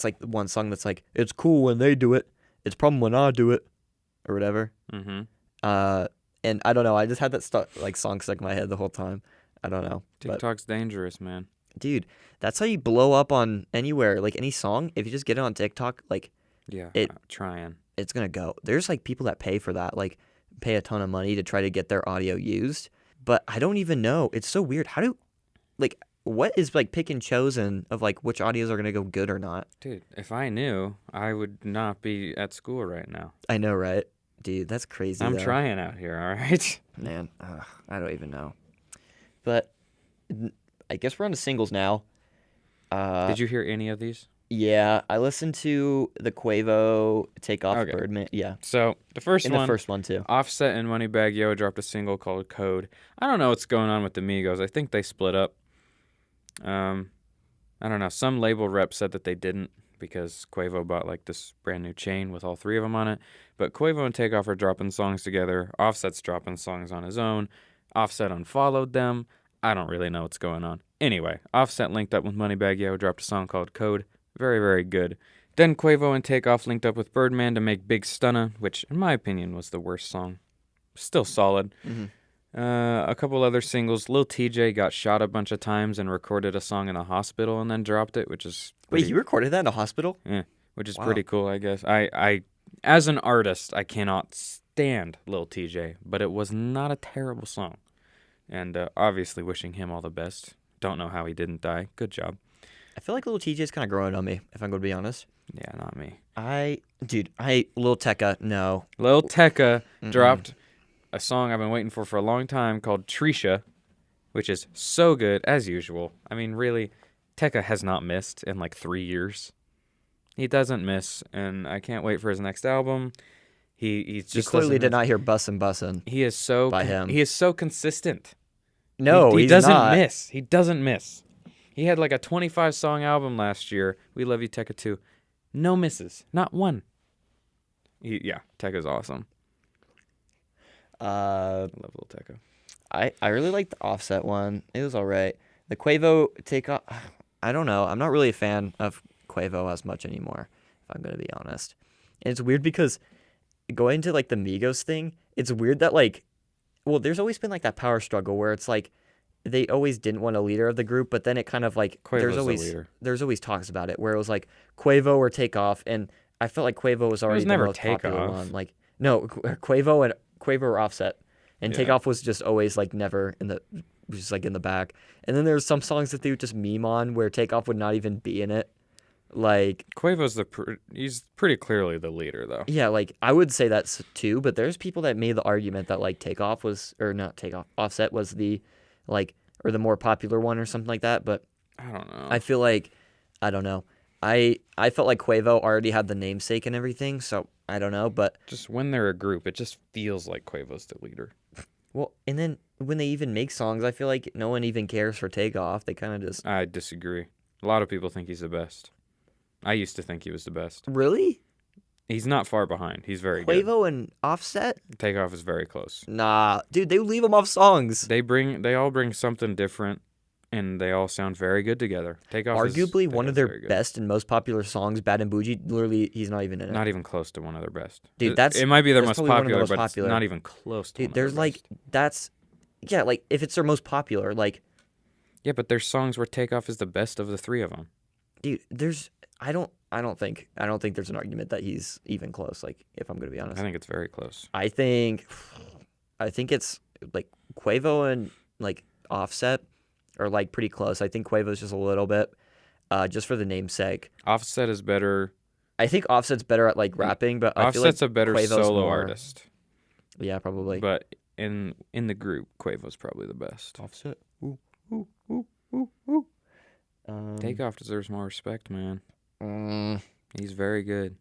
Speaker 2: like one song that's like, it's cool when they do it, it's problem when I do it, or whatever.
Speaker 1: Mm-hmm.
Speaker 2: And I don't know, I just had that song stuck in my head the whole time. I don't know. But
Speaker 1: TikTok's dangerous, man.
Speaker 2: dude, that's how you blow up on anywhere, like any song. If you just get it on TikTok, like
Speaker 1: Yeah, trying.
Speaker 2: it's gonna go. There's like people that pay for that, like pay a ton of money to try to get their audio used. But I don't even know. It's so weird. What is like pick and chosen of like which audios are gonna go good or not?
Speaker 1: Dude, if I knew, I would not be at school right now.
Speaker 2: I know, right? Dude, that's crazy.
Speaker 1: I'm
Speaker 2: though.
Speaker 1: trying out here, all right?
Speaker 2: Man, I don't even know. But I guess we're on to singles now.
Speaker 1: Did you hear any of these?
Speaker 2: Yeah, I listened to the Quavo Takeoff
Speaker 1: Okay.
Speaker 2: Birdman. Yeah,
Speaker 1: So, the first
Speaker 2: and
Speaker 1: one,
Speaker 2: the first one too.
Speaker 1: Offset and Moneybagg Yo dropped a single called Code. I don't know what's going on with the Migos. I think they split up. I don't know. Some label rep said that they didn't because Quavo bought like this brand new chain with all 3 of them on it. But Quavo and Takeoff are dropping songs together. Offset's dropping songs on his own. Offset unfollowed them. I don't really know what's going on. Anyway, Offset linked up with Moneybagg Yo, dropped a song called Code. Very, very good. Then Quavo and Takeoff linked up with Birdman to make Big Stunna, which, in my opinion, was the worst song. Still solid.
Speaker 2: Mhm.
Speaker 1: A couple other singles. Lil TJ got shot a bunch of times and recorded a song in a hospital and then dropped it, which is
Speaker 2: Wait,
Speaker 1: pretty,
Speaker 2: you recorded that in a hospital?
Speaker 1: Wow. Pretty cool, I guess. I, as an artist, I cannot stand Lil TJ, but it was not a terrible song. And obviously wishing him all the best. Don't know how he didn't die. Good job.
Speaker 2: I feel like Lil TJ's kind of growing on me, if I'm going to be honest.
Speaker 1: Yeah, not me.
Speaker 2: Lil Tecca, no.
Speaker 1: Lil Tecca
Speaker 2: Mm-mm.
Speaker 1: dropped a song I've been waiting for a long time called Trisha, which is so good, as usual. I mean, really, Tecca has not missed in like 3 years. He doesn't miss, and I can't wait for his next album. He's just
Speaker 2: You clearly
Speaker 1: doesn't
Speaker 2: did
Speaker 1: miss.
Speaker 2: not hear Bussin'.
Speaker 1: He is so
Speaker 2: by him.
Speaker 1: He is so consistent.
Speaker 2: No,
Speaker 1: he
Speaker 2: he's
Speaker 1: doesn't
Speaker 2: not.
Speaker 1: miss. He doesn't miss. He had like a 25-song album last year. We Love You, Tecca 2. No misses. Not one. Tecca's awesome. I love Lil Tecca.
Speaker 2: I really like the Offset one. It was all right. The Quavo Takeoff, I don't know. I'm not really a fan of Quavo as much anymore, if I'm going to be honest. And it's weird because going to like the Migos thing, it's weird that like, well, there's always been like that power struggle where it's like they always didn't want a leader of the group, but then it kind of like
Speaker 1: Quavo's the leader.
Speaker 2: there's always talks about it where it was like Quavo or Takeoff, and I felt like Quavo was already the
Speaker 1: never
Speaker 2: most popular
Speaker 1: Takeoff.
Speaker 2: one. Like no, Quavo or Offset, and
Speaker 1: Yeah.
Speaker 2: Takeoff was just always like never in the was just like in the back. And then there's some songs that they would just meme on where Takeoff would not even be in it. Like
Speaker 1: Quavo's he's pretty clearly the leader though.
Speaker 2: yeah, like I would say that's too, but there's people that made the argument that like Takeoff was or not Takeoff, Offset was the like or the more popular one or something like that, but
Speaker 1: I don't know.
Speaker 2: I feel like I don't know. I felt like Quavo already had the namesake and everything, so I don't know, but
Speaker 1: just when they're a group, it just feels like Quavo's the leader.
Speaker 2: well, and then when they even make songs, I feel like no one even cares for Takeoff. They kind of just
Speaker 1: I disagree. A lot of people think he's the best. I used to think he was the best.
Speaker 2: really
Speaker 1: He's not far behind. He's very good.
Speaker 2: Quavo and Offset.
Speaker 1: Takeoff is very close.
Speaker 2: Nah, dude, they leave them off songs.
Speaker 1: They all bring something different, and they all sound very good together.
Speaker 2: Arguably one of their
Speaker 1: very good.
Speaker 2: best and most popular songs, Bad and Bougie. Literally, he's not even in it.
Speaker 1: Not even close to one of their best.
Speaker 2: Dude,
Speaker 1: it might be their most
Speaker 2: that's probably one of the
Speaker 1: popular,
Speaker 2: most
Speaker 1: but
Speaker 2: popular.
Speaker 1: it's not even close to.
Speaker 2: Dude,
Speaker 1: one of
Speaker 2: there's
Speaker 1: their
Speaker 2: like
Speaker 1: best.
Speaker 2: that's yeah, like if it's their most popular, like
Speaker 1: Yeah, but there's songs where Takeoff is the best of the three of them.
Speaker 2: dude, there's I don't think there's an argument that he's even close. Like if I'm gonna be honest,
Speaker 1: I think it's very close.
Speaker 2: I think it's like Quavo and like Offset are like pretty close. I think Quavo's just a little bit, just for the namesake.
Speaker 1: Offset is better.
Speaker 2: I think Offset's better at like rapping, but I feel like
Speaker 1: Offset's a better
Speaker 2: Quavo's
Speaker 1: solo
Speaker 2: more-
Speaker 1: artist.
Speaker 2: Yeah, probably.
Speaker 1: But in the group, Quavo's probably the best.
Speaker 2: Offset.
Speaker 1: Takeoff deserves more respect, man.
Speaker 2: Mm,
Speaker 1: He's very good.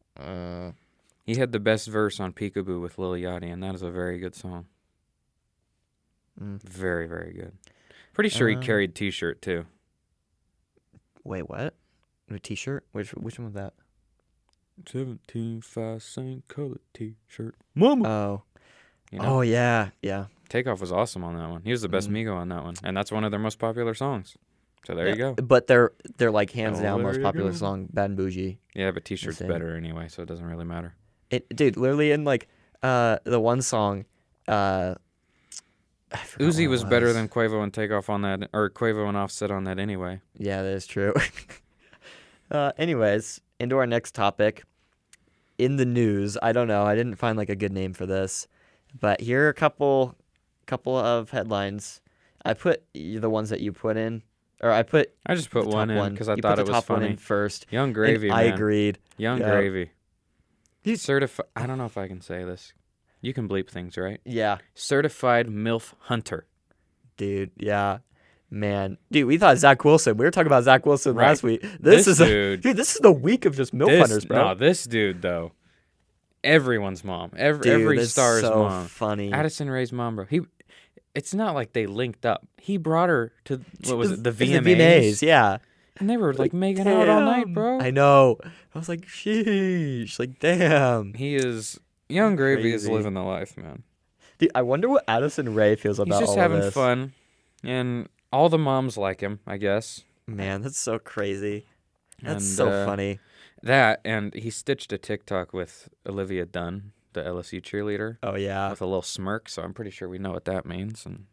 Speaker 1: He had the best verse on Peekaboo with Lil Yachty, and that is a very good song. Very, very good. Pretty sure he carried T-shirt too.
Speaker 2: wait, what? A T-shirt? Which one was that?
Speaker 1: 17.5 same color T-shirt. Mama.
Speaker 2: Oh.
Speaker 1: You know?
Speaker 2: Oh yeah.
Speaker 1: Takeoff was awesome on that one. He was the best Migo on that one, and that's one of their most popular songs. So there you go.
Speaker 2: But they're like hands
Speaker 1: Oh,
Speaker 2: down
Speaker 1: there
Speaker 2: most
Speaker 1: you
Speaker 2: popular
Speaker 1: go.
Speaker 2: song, Bad and Bougie.
Speaker 1: Yeah, but T-shirt's
Speaker 2: Insane.
Speaker 1: better anyway, so it doesn't really matter.
Speaker 2: Dude, literally in like the one song, I forgot
Speaker 1: Uzi
Speaker 2: what
Speaker 1: was
Speaker 2: it
Speaker 1: better than Quavo and Takeoff on that, or Quavo and Offset on that anyway.
Speaker 2: Yeah, that is true. Anyways, into our next topic. In the news, I don't know. I didn't find like a good name for this, but here are a couple of headlines. I put the ones that you put in, or I
Speaker 1: just put
Speaker 2: the
Speaker 1: one
Speaker 2: top
Speaker 1: in
Speaker 2: one.
Speaker 1: because I
Speaker 2: You
Speaker 1: thought
Speaker 2: put
Speaker 1: it
Speaker 2: the
Speaker 1: was
Speaker 2: top one
Speaker 1: funny.
Speaker 2: in first.
Speaker 1: Young Gravy,
Speaker 2: and
Speaker 1: man.
Speaker 2: I agreed.
Speaker 1: Young
Speaker 2: Yeah.
Speaker 1: Gravy.
Speaker 2: Dude.
Speaker 1: Certified. I don't know if I can say this. You can bleep things, right?
Speaker 2: Yeah,
Speaker 1: Certified MILF Hunter.
Speaker 2: dude. Yeah, man. Dude, we thought Zach Wilson. We were talking about Zach Wilson
Speaker 1: Right.
Speaker 2: last week.
Speaker 1: This
Speaker 2: This is the week of just MILF hunters, bro.
Speaker 1: No, this dude though. Everyone's mom.
Speaker 2: Dude,
Speaker 1: Every
Speaker 2: that's
Speaker 1: star's
Speaker 2: so
Speaker 1: mom.
Speaker 2: funny.
Speaker 1: Addison Rae's mom, bro. It's not like they linked up. He brought her to what was it? The
Speaker 2: It's
Speaker 1: VMAs.
Speaker 2: yeah.
Speaker 1: And they were like making out all night,
Speaker 2: Damn.
Speaker 1: bro.
Speaker 2: I know. I was like, sheesh. Like, damn.
Speaker 1: He is Young Gravy is
Speaker 2: Crazy.
Speaker 1: living the life, man.
Speaker 2: Dude, I wonder what Addison Rae feels about
Speaker 1: He's just
Speaker 2: all
Speaker 1: having
Speaker 2: of this.
Speaker 1: fun, and all the moms like him, I guess.
Speaker 2: Man, that's so crazy. That's
Speaker 1: And,
Speaker 2: so funny.
Speaker 1: That, and he stitched a TikTok with Olivia Dunn, the LSU cheerleader,
Speaker 2: Oh, yeah.
Speaker 1: with a little smirk. So I'm pretty sure we know what that means, and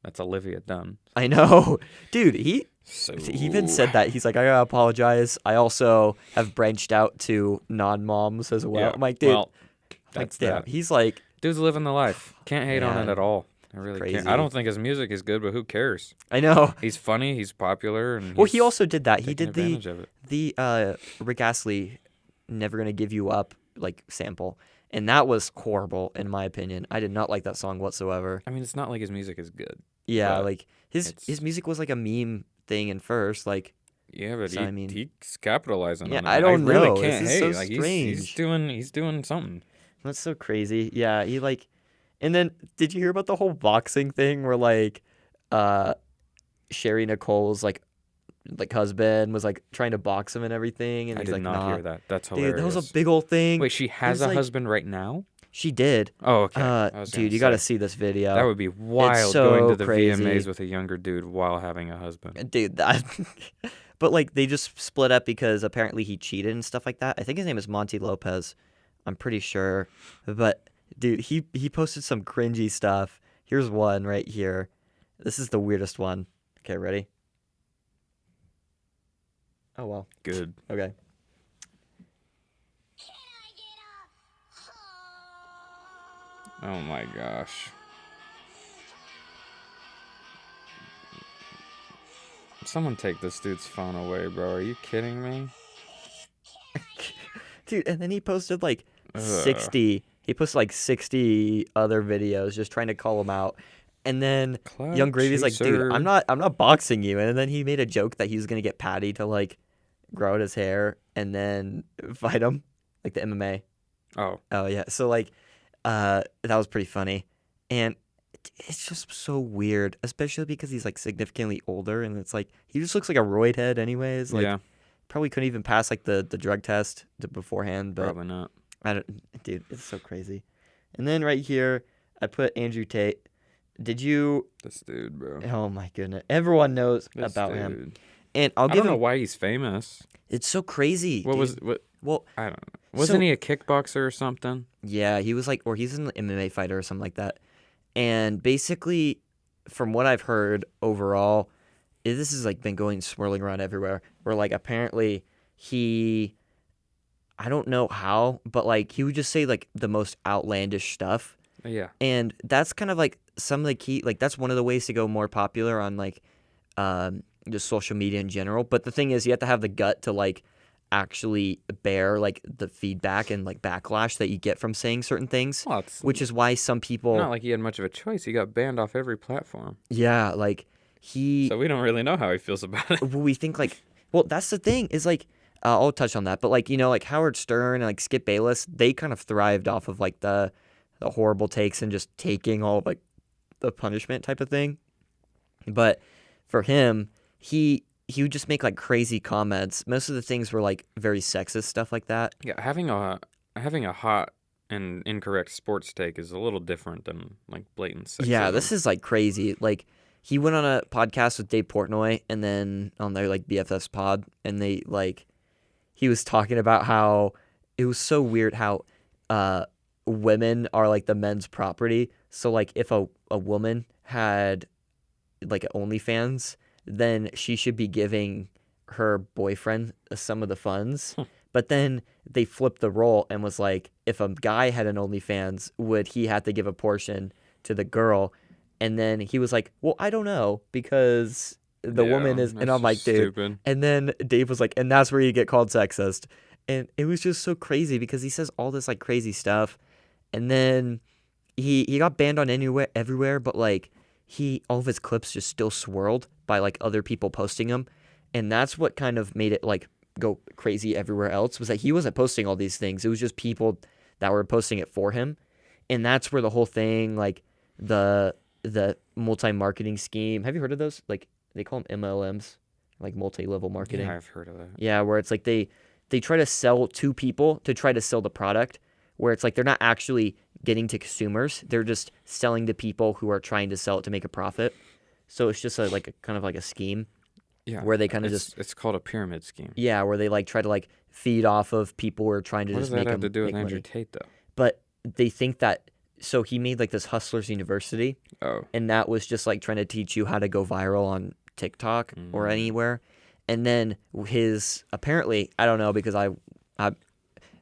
Speaker 1: that's Olivia Dunn.
Speaker 2: I know. Dude, he
Speaker 1: So
Speaker 2: even said that. He's like, I gotta apologize. I also have branched out to non-moms as well.
Speaker 1: Yeah,
Speaker 2: I'm like, dude.
Speaker 1: well,
Speaker 2: like,
Speaker 1: that's
Speaker 2: damn.
Speaker 1: that.
Speaker 2: He's like,
Speaker 1: Dude's living the life. Can't hate on it
Speaker 2: Man,
Speaker 1: at all. I really can't.
Speaker 2: crazy.
Speaker 1: I don't think his music is good, but who cares?
Speaker 2: I know.
Speaker 1: He's funny. He's popular, and
Speaker 2: Well, he
Speaker 1: he's
Speaker 2: also did that. He
Speaker 1: taking
Speaker 2: did
Speaker 1: advantage of it.
Speaker 2: the Rick Astley "Never Gonna Give You Up" like sample, and that was horrible in my opinion. I did not like that song whatsoever.
Speaker 1: I mean, it's not like his music is good.
Speaker 2: Yeah,
Speaker 1: But
Speaker 2: like his
Speaker 1: it's-
Speaker 2: music was like a meme thing in first. Like,
Speaker 1: Yeah, but
Speaker 2: So, I mean-
Speaker 1: he's capitalizing
Speaker 2: Yeah,
Speaker 1: on it.
Speaker 2: I don't
Speaker 1: really
Speaker 2: know.
Speaker 1: can't
Speaker 2: This is
Speaker 1: hate.
Speaker 2: so
Speaker 1: Like
Speaker 2: strange.
Speaker 1: he's doing something.
Speaker 2: that's so crazy. Yeah, he like, and then did you hear about the whole boxing thing where like, Sherry Nicole's like husband was like trying to box him and everything, and
Speaker 1: I
Speaker 2: he's
Speaker 1: did
Speaker 2: like,
Speaker 1: not
Speaker 2: nah.
Speaker 1: hear that. That's
Speaker 2: Dude,
Speaker 1: hilarious.
Speaker 2: that was a big old thing.
Speaker 1: Wait, she has
Speaker 2: was
Speaker 1: a
Speaker 2: like-
Speaker 1: husband right now?
Speaker 2: She did.
Speaker 1: Oh, okay. I was
Speaker 2: Dude,
Speaker 1: gonna
Speaker 2: you got to
Speaker 1: say,
Speaker 2: see this video.
Speaker 1: that would be wild
Speaker 2: so
Speaker 1: going to the
Speaker 2: crazy.
Speaker 1: VMAs with a younger dude while having a husband.
Speaker 2: Dude, that. But like they just split up because apparently he cheated and stuff like that. I think his name is Monty Lopez. I'm pretty sure. But dude, he posted some cringy stuff. Here's one right here. This is the weirdest one. Okay, ready? Oh well.
Speaker 1: Good.
Speaker 2: Okay.
Speaker 1: Oh my gosh. Someone take this dude's phone away, bro. Are you kidding me?
Speaker 2: Dude, and then he posted like
Speaker 1: Ugh.
Speaker 2: 60 other videos just trying to call him out. And then Young
Speaker 1: Cloud
Speaker 2: Gravy's like, dude, I'm
Speaker 1: chaser.
Speaker 2: not boxing you. And then he made a joke that he was gonna get Patty to like grow out his hair and then fight him, like the MMA.
Speaker 1: Oh,
Speaker 2: Oh yeah. So like that was pretty funny. And it's just so weird, especially because he's like significantly older and it's like he just looks like a roid head anyways. Like
Speaker 1: yeah.
Speaker 2: probably couldn't even pass like the drug test beforehand, but
Speaker 1: Probably not.
Speaker 2: I don't, dude, it's so crazy. And then right here, I put Andrew Tate. Did you?
Speaker 1: This dude, bro.
Speaker 2: Oh my goodness, everyone knows
Speaker 1: This
Speaker 2: about him,
Speaker 1: dude.
Speaker 2: and I'll
Speaker 1: I
Speaker 2: give
Speaker 1: don't know
Speaker 2: him.
Speaker 1: why he's famous.
Speaker 2: It's so crazy.
Speaker 1: What
Speaker 2: Dude.
Speaker 1: was what?
Speaker 2: Well,
Speaker 1: I don't know. Wasn't
Speaker 2: so
Speaker 1: he a kickboxer or something?
Speaker 2: yeah, he was like, or he's an MMA fighter or something like that. And basically, from what I've heard overall, this has like been going swirling around everywhere. Where like apparently he, I don't know how, but like he would just say like the most outlandish stuff.
Speaker 1: Yeah.
Speaker 2: And that's kind of like some of the key, like that's one of the ways to go more popular on like just social media in general. But the thing is, you have to have the gut to like actually bear like the feedback and like backlash that you get from saying certain things,
Speaker 1: Well, it's
Speaker 2: which is why some people,
Speaker 1: not like he had much of a choice. He got banned off every platform.
Speaker 2: yeah, like he,
Speaker 1: So we don't really know how he feels about it.
Speaker 2: we think like, well, that's the thing is like, I'll touch on that, but like, you know, like Howard Stern and like Skip Bayless, they kind of thrived off of like the horrible takes and just taking all of like the punishment type of thing. But for him, he would just make like crazy comments. Most of the things were like very sexist stuff like that.
Speaker 1: Yeah, having a hot and incorrect sports take is a little different than like blatant sexism.
Speaker 2: Yeah, this is like crazy. Like he went on a podcast with Dave Portnoy and then on their like BFF's pod and they like he was talking about how it was so weird how women are like the men's property. So like if a woman had like OnlyFans, then she should be giving her boyfriend some of the funds. But then they flipped the role and was like, if a guy had an OnlyFans, would he have to give a portion to the girl? And then he was like, well, I don't know because the woman is, and
Speaker 1: that's
Speaker 2: I'm like,
Speaker 1: just
Speaker 2: dude.
Speaker 1: stupid.
Speaker 2: And then Dave was like, and that's where you get called sexist. And it was just so crazy because he says all this like crazy stuff. And then he got banned on everywhere, but like all of his clips just still swirled by like other people posting them. And that's what kind of made it like go crazy everywhere else was that he wasn't posting all these things. It was just people that were posting it for him. And that's where the whole thing, like the multi-marketing scheme. Have you heard of those? Like they call them MLMs, like multi-level marketing.
Speaker 1: Yeah, I've heard of that.
Speaker 2: Yeah, where it's like they try to sell to people to try to sell the product, where it's like they're not actually getting to consumers. They're just selling to people who are trying to sell it to make a profit. So it's just like a kind of like a scheme.
Speaker 1: Yeah,
Speaker 2: Where they kind of just
Speaker 1: it's called a pyramid scheme.
Speaker 2: yeah, where they like try to like feed off of people who are trying to
Speaker 1: What
Speaker 2: just
Speaker 1: does that
Speaker 2: make
Speaker 1: have
Speaker 2: them
Speaker 1: to do with
Speaker 2: make
Speaker 1: Andrew
Speaker 2: money.
Speaker 1: Tate though?
Speaker 2: But they think that so he made like this Hustlers University,
Speaker 1: Oh,
Speaker 2: and that was just like trying to teach you how to go viral on TikTok or anywhere. And then his apparently I don't know because I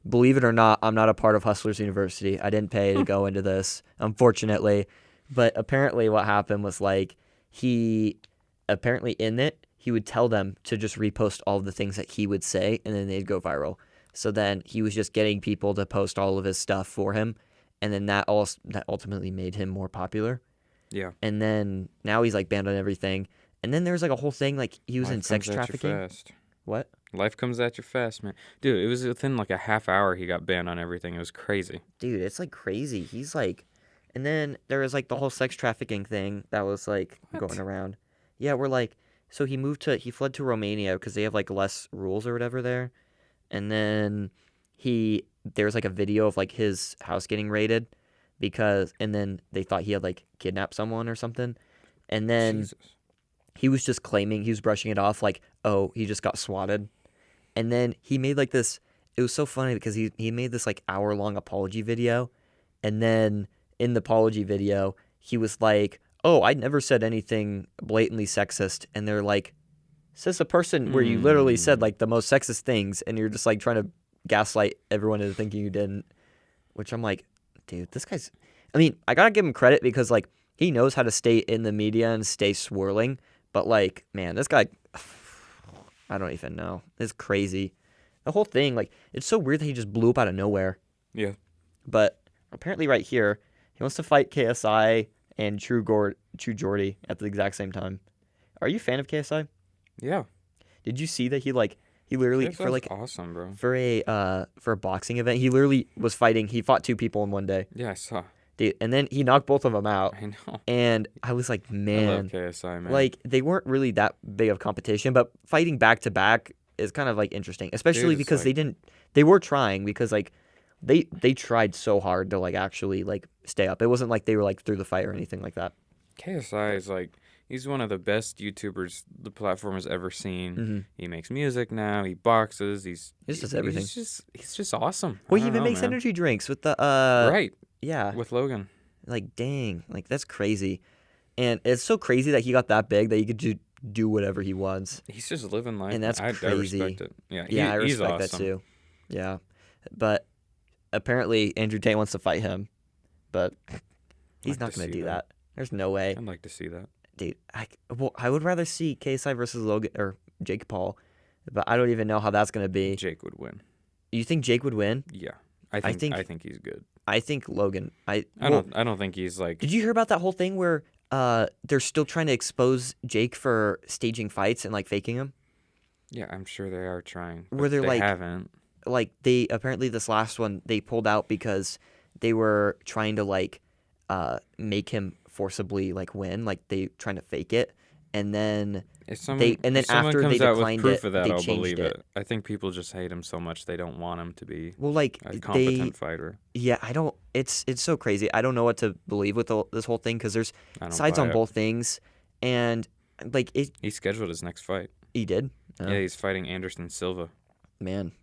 Speaker 2: believe it or not, I'm not a part of Hustlers University. I didn't pay to go into this, unfortunately. But apparently what happened was like he apparently in it, he would tell them to just repost all of the things that he would say and then they'd go viral. So then he was just getting people to post all of his stuff for him. And then that ultimately made him more popular.
Speaker 1: yeah.
Speaker 2: And then now he's like banned on everything. And then there's like a whole thing like he was in sex
Speaker 1: Life comes at you
Speaker 2: trafficking.
Speaker 1: fast.
Speaker 2: What?
Speaker 1: Life comes at you fast, man. Dude, it was within like a half hour he got banned on everything. It was crazy.
Speaker 2: Dude, it's like crazy. He's like, and then there was like the whole sex trafficking thing that was like going around. Yeah, we're like, so he fled to Romania because they have like less rules or whatever there. And then there was like a video of like his house getting raided and then they thought he had like kidnapped someone or something. And then
Speaker 1: Jesus.
Speaker 2: he was just claiming, he was brushing it off like, oh, he just got swatted. And then he made like this, it was so funny because he made this like hour-long apology video. And then in the apology video, he was like, oh, I never said anything blatantly sexist. And they're like, says a person where you literally said like the most sexist things and you're just like trying to gaslight everyone into thinking you didn't. Which I'm like, dude, this guy's, I mean, I gotta give him credit because like he knows how to stay in the media and stay swirling. But like, man, this guy I don't even know. It's crazy. The whole thing, like, it's so weird that he just blew up out of nowhere.
Speaker 1: Yeah.
Speaker 2: But apparently right here, he wants to fight KSI and True Jordy at the exact same time. Are you a fan of KSI?
Speaker 1: Yeah.
Speaker 2: Did you see that he literally for like
Speaker 1: awesome, bro.
Speaker 2: for a boxing event, he literally was fighting. He fought 2 people in one day.
Speaker 1: Yeah, I saw.
Speaker 2: Dude, and then he knocked both of them out.
Speaker 1: I know.
Speaker 2: And I was like,
Speaker 1: I
Speaker 2: man,
Speaker 1: love KSI, man.
Speaker 2: like they weren't really that big of competition, but fighting back to back is kind of like interesting, especially
Speaker 1: Dude,
Speaker 2: because
Speaker 1: like,
Speaker 2: they were trying because like they tried so hard to like actually like stay up. It wasn't like they were like through the fight or anything like that.
Speaker 1: KSI is like, he's one of the best YouTubers the platform has ever seen.
Speaker 2: Mm-hmm.
Speaker 1: He makes music now. He boxes.
Speaker 2: He just does everything.
Speaker 1: He's just awesome.
Speaker 2: Well, he even makes energy drinks with the
Speaker 1: right.
Speaker 2: Yeah.
Speaker 1: With Logan.
Speaker 2: Like dang, like that's crazy. And it's so crazy that he got that big that he could do whatever he wants.
Speaker 1: He's just living life.
Speaker 2: And that's crazy.
Speaker 1: I respect it.
Speaker 2: Yeah, I
Speaker 1: he's
Speaker 2: respect
Speaker 1: awesome.
Speaker 2: that too. Yeah. But apparently Andrew Tate wants to fight him. But he's not going to do that. There's no way.
Speaker 1: I'd like to see that.
Speaker 2: Dude, I would rather see KSI versus Logan or Jake Paul, but I don't even know how that's going to be.
Speaker 1: Jake would win.
Speaker 2: You think Jake would win?
Speaker 1: Yeah. I think he's good.
Speaker 2: I think Logan.
Speaker 1: I don't think he's like.
Speaker 2: Did you hear about that whole thing where they're still trying to expose Jake for staging fights and like faking them?
Speaker 1: Yeah, I'm sure they are trying.
Speaker 2: Where
Speaker 1: they
Speaker 2: like
Speaker 1: haven't.
Speaker 2: Like they apparently this last one they pulled out because they were trying to like make him forcibly like win, like they trying to fake it, and then
Speaker 1: if someone
Speaker 2: after
Speaker 1: comes
Speaker 2: they
Speaker 1: out with
Speaker 2: declined
Speaker 1: proof of that,
Speaker 2: they
Speaker 1: I'll
Speaker 2: changed
Speaker 1: believe
Speaker 2: it.
Speaker 1: I think people just hate him so much they don't want him to be
Speaker 2: like
Speaker 1: a competent fighter.
Speaker 2: Yeah, I don't. It's so crazy. I don't know what to believe with this whole thing because there's sides on both things, and like it.
Speaker 1: He scheduled his next fight.
Speaker 2: He did. Oh.
Speaker 1: Yeah, he's fighting Anderson Silva.
Speaker 2: Man.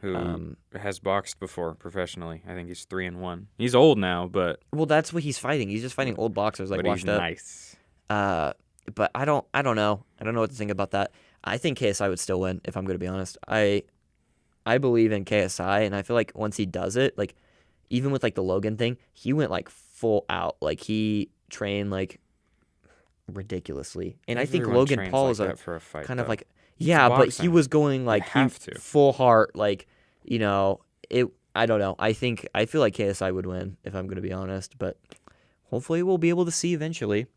Speaker 1: Who has boxed before professionally. I think he's 3-1. He's old now, but
Speaker 2: well, that's what he's fighting. He's just fighting old boxers like washed up.
Speaker 1: Nice.
Speaker 2: But I don't know. I don't know what to think about that. I think KSI would still win if I'm going to be honest. I believe in KSI, and I feel like once he does it, like even with like the Logan thing, he went like full out. Like he trained like ridiculously, and I think Logan Paul is
Speaker 1: like for a fight,
Speaker 2: kind of
Speaker 1: though.
Speaker 2: like but he was going like full heart, like it. I don't know. I feel like KSI would win if I'm going to be honest, but hopefully we'll be able to see eventually.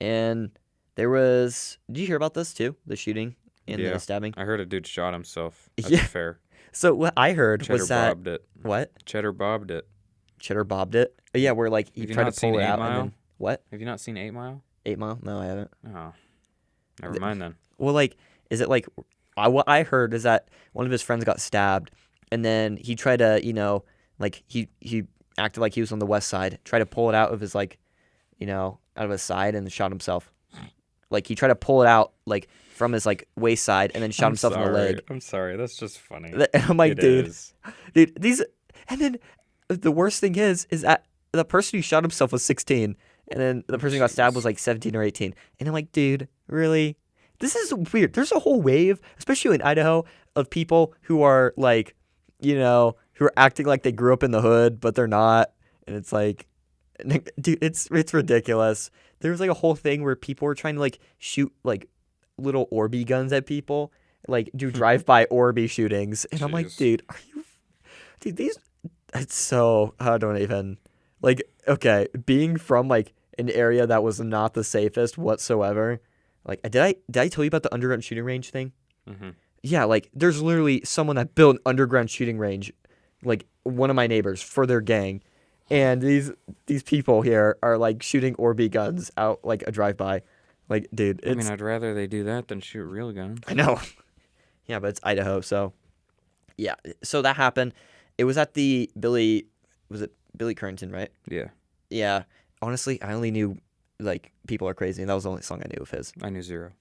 Speaker 2: And there was, did you hear about this too? The shooting and the stabbing?
Speaker 1: I heard a dude shot himself. That's
Speaker 2: Yeah.
Speaker 1: fair.
Speaker 2: So what I heard was that
Speaker 1: bobbed it.
Speaker 2: What?
Speaker 1: Cheddar bobbed it.
Speaker 2: Cheddar bobbed it? Yeah, where like he tried to pull it out and then what?
Speaker 1: Have you not seen 8 Mile?
Speaker 2: 8 Mile? No, I haven't.
Speaker 1: Oh. Never mind then.
Speaker 2: Well, like, is it like what I heard is that one of his friends got stabbed and then he tried to, like he acted like he was on the west side, tried to pull it out of his like, out of his side and shot himself. Like he tried to pull it out like from his like waist side and then shot himself in the leg.
Speaker 1: I'm sorry, that's just funny.
Speaker 2: And I'm like, dude, these, and then the worst thing is that the person who shot himself was 16, and then the person who got stabbed was like 17 or 18, and I'm like, dude, really? This is weird. There's a whole wave, especially in Idaho, of people who are like, who are acting like they grew up in the hood, but they're not, and it's like, dude, it's ridiculous. There was like a whole thing where people were trying to like shoot like little Orby guns at people, like do drive-by Orby shootings, and I'm like, dude, it's so, I don't even, like, okay, being from like an area that was not the safest whatsoever, like, did I tell you about the underground shooting range thing?
Speaker 1: Mm-hmm.
Speaker 2: Yeah, like there's literally someone that built an underground shooting range, like one of my neighbors for their gang. And these people here are like shooting Orby guns out like a drive-by. Like, dude,
Speaker 1: I mean, I'd rather they do that than shoot real guns.
Speaker 2: I know. Yeah, but it's Idaho, so yeah. So that happened. It was at the Billy Currington, right?
Speaker 1: Yeah.
Speaker 2: Yeah. Honestly, I only knew like People Are Crazy, and that was the only song I knew of his.
Speaker 1: I knew zero.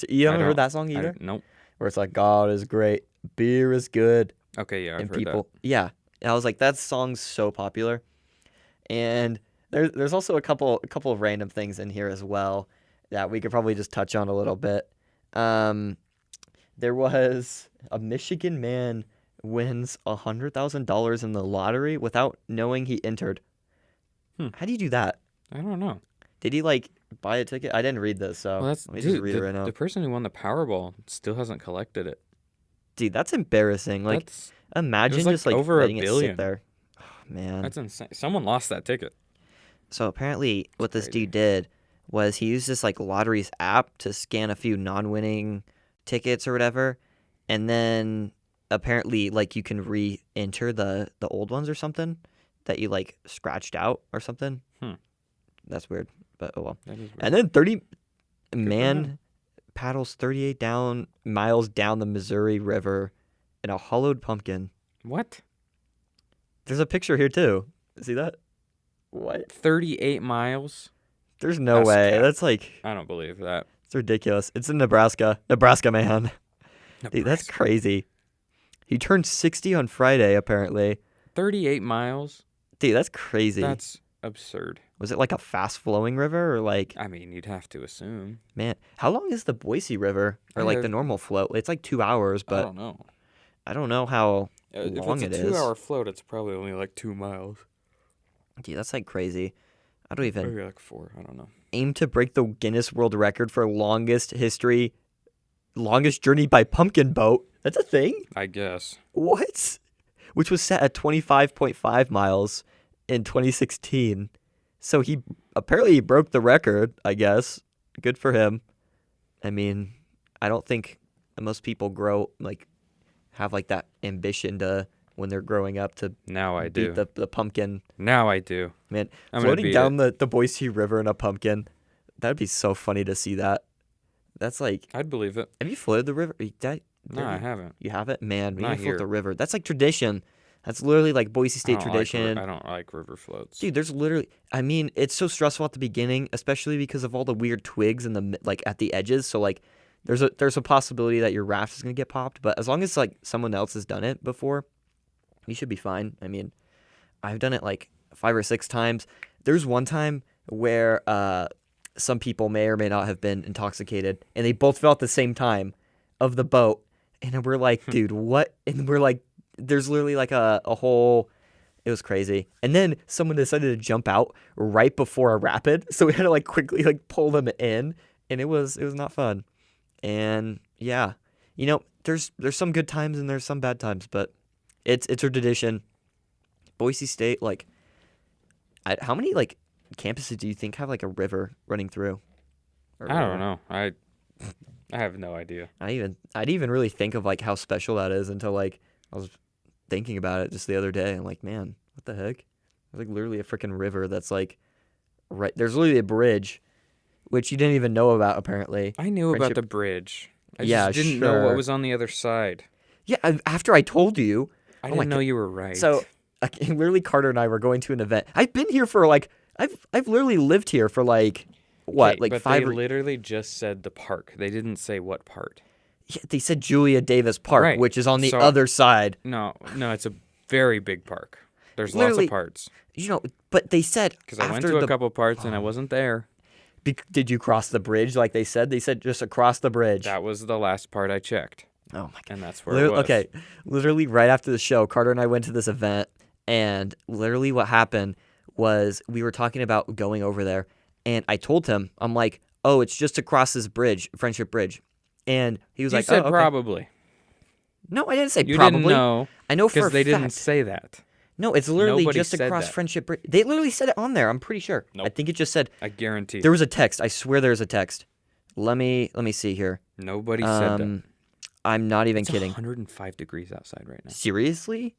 Speaker 2: You haven't heard that song either?
Speaker 1: Nope.
Speaker 2: Where it's like, God is great, beer is good.
Speaker 1: Okay, yeah, I've
Speaker 2: heard that. Yeah. And I was like, that song's so popular. And there's also a couple of random things in here as well that we could probably just touch on a little bit. There was a Michigan man wins $100,000 in the lottery without knowing he entered. How do you do that?
Speaker 1: I don't know.
Speaker 2: Did he like buy a ticket? I didn't read this, so
Speaker 1: Well, that's
Speaker 2: let me just
Speaker 1: dude.
Speaker 2: read it right now.
Speaker 1: The person who won the Powerball still hasn't collected it.
Speaker 2: Dude, that's embarrassing. Like,
Speaker 1: That's
Speaker 2: imagine
Speaker 1: like
Speaker 2: just like
Speaker 1: over
Speaker 2: letting
Speaker 1: $1
Speaker 2: it
Speaker 1: billion.
Speaker 2: sit there. Oh, man.
Speaker 1: That's insane. Someone lost that ticket.
Speaker 2: So apparently, what this
Speaker 1: crazy.
Speaker 2: dude did was he used this like lotteries app to scan a few non-winning tickets or whatever, and then apparently like you can re-enter the old ones or something that you like scratched out or something. That's weird, but oh well.
Speaker 1: That is weird.
Speaker 2: And then 30
Speaker 1: for
Speaker 2: man
Speaker 1: him.
Speaker 2: paddles 38 miles down the Missouri River in a hollowed pumpkin.
Speaker 1: What?
Speaker 2: There's a picture here too. See that? What?
Speaker 1: 38 miles?
Speaker 2: There's no
Speaker 1: That's
Speaker 2: way.
Speaker 1: cap.
Speaker 2: That's like
Speaker 1: I don't believe that.
Speaker 2: it's ridiculous. It's in Nebraska. Nebraska, man. Dude, that's
Speaker 1: Nebraska.
Speaker 2: crazy. He turned 60 on Friday, apparently.
Speaker 1: 38 miles?
Speaker 2: Dude, that's crazy.
Speaker 1: That's absurd.
Speaker 2: Was it like a fast-flowing river or like,
Speaker 1: I mean, you'd have to assume.
Speaker 2: man, how long is the Boise River or like the normal float? It's like 2 hours,
Speaker 1: I
Speaker 2: but
Speaker 1: don't know.
Speaker 2: I don't know how
Speaker 1: If
Speaker 2: long
Speaker 1: it's
Speaker 2: it
Speaker 1: a
Speaker 2: is.
Speaker 1: 2-hour float, it's probably only like 2 miles.
Speaker 2: Dude, that's like crazy. I don't even
Speaker 1: Maybe like 4. I don't know.
Speaker 2: aim to break the Guinness World Record for longest journey by pumpkin boat. That's a thing?
Speaker 1: I guess.
Speaker 2: What? Which was set at 25.5 miles in 2016. So he apparently broke the record, I guess. Good for him. I mean, I don't think most people have like that ambition to when they're growing up to
Speaker 1: Now I do.
Speaker 2: beat the pumpkin.
Speaker 1: Now I do.
Speaker 2: Man,
Speaker 1: I'm gonna
Speaker 2: floating
Speaker 1: beat
Speaker 2: down the Boise River in a pumpkin. That'd be so funny to see that. That's like,
Speaker 1: I'd believe it.
Speaker 2: have you floated the river?
Speaker 1: No, I haven't.
Speaker 2: You haven't? Man, we need
Speaker 1: Not
Speaker 2: to float
Speaker 1: here.
Speaker 2: the river. That's like tradition. That's literally like Boise State tradition.
Speaker 1: I don't like river floats.
Speaker 2: Dude, there's literally, I mean, it's so stressful at the beginning, especially because of all the weird twigs and the like at the edges. So like, there's a possibility that your raft is gonna get popped. But as long as like someone else has done it before, you should be fine. I mean, I've done it like 5 or 6 times. There's one time where some people may or may not have been intoxicated, and they both fell at the same time of the boat, and we're like, dude, what? And we're like, there's literally like a whole. It was crazy. And then someone decided to jump out right before a rapid, so we had to like quickly like pull them in, and it was not fun. And yeah, you know, there's some good times and there's some bad times, but it's a tradition. Boise State, like, how many like campuses do you think have like a river running through? Or
Speaker 1: I don't know. I have no idea.
Speaker 2: I didn't even really think of like how special that is until like I was thinking about it just the other day. I'm like, man, what the heck? There's like literally a freaking river that's like right. There's literally a bridge, which you didn't even know about apparently.
Speaker 1: I knew about
Speaker 2: Friendship-
Speaker 1: the bridge. I
Speaker 2: Yeah,
Speaker 1: just didn't know
Speaker 2: sure.
Speaker 1: what was on the other side.
Speaker 2: Yeah, after I told you.
Speaker 1: I
Speaker 2: Oh my
Speaker 1: didn't know you were right.
Speaker 2: So like, literally, Carter and I were going to an event. I've been here for like I've literally lived here for like what,
Speaker 1: Okay,
Speaker 2: like
Speaker 1: but
Speaker 2: 5
Speaker 1: they
Speaker 2: or
Speaker 1: literally just said the park. They didn't say what part.
Speaker 2: yeah, they said Julia Davis Park,
Speaker 1: Right.
Speaker 2: which is on the
Speaker 1: So-
Speaker 2: other side.
Speaker 1: No, it's a very big park. There's lots
Speaker 2: Literally-
Speaker 1: of parts.
Speaker 2: You know, but they said
Speaker 1: Because I went
Speaker 2: after
Speaker 1: to
Speaker 2: the
Speaker 1: a couple parts and I wasn't there.
Speaker 2: did you cross the bridge like they said? They said just across the bridge.
Speaker 1: That was the last part I checked,
Speaker 2: Oh my god.
Speaker 1: and that's where it was.
Speaker 2: Okay, literally right after the show, Carter and I went to this event, and literally what happened was we were talking about going over there, and I told him, I'm like, oh, it's just across this bridge, Friendship Bridge, and he was
Speaker 1: You
Speaker 2: like,
Speaker 1: said
Speaker 2: oh, okay.
Speaker 1: probably.
Speaker 2: No, I didn't say
Speaker 1: You
Speaker 2: probably.
Speaker 1: didn't know
Speaker 2: I know for a
Speaker 1: because they
Speaker 2: fact.
Speaker 1: didn't say that.
Speaker 2: No, it's literally
Speaker 1: Nobody
Speaker 2: just
Speaker 1: said
Speaker 2: across
Speaker 1: that.
Speaker 2: Friendship Bridge. They literally said it on there. I'm pretty sure. I
Speaker 1: Nope.
Speaker 2: think it just said
Speaker 1: I guarantee.
Speaker 2: there was a text. I swear there's a text. Let me see here.
Speaker 1: Nobody said that.
Speaker 2: I'm not even
Speaker 1: It's
Speaker 2: kidding.
Speaker 1: 105 degrees outside right now.
Speaker 2: Seriously?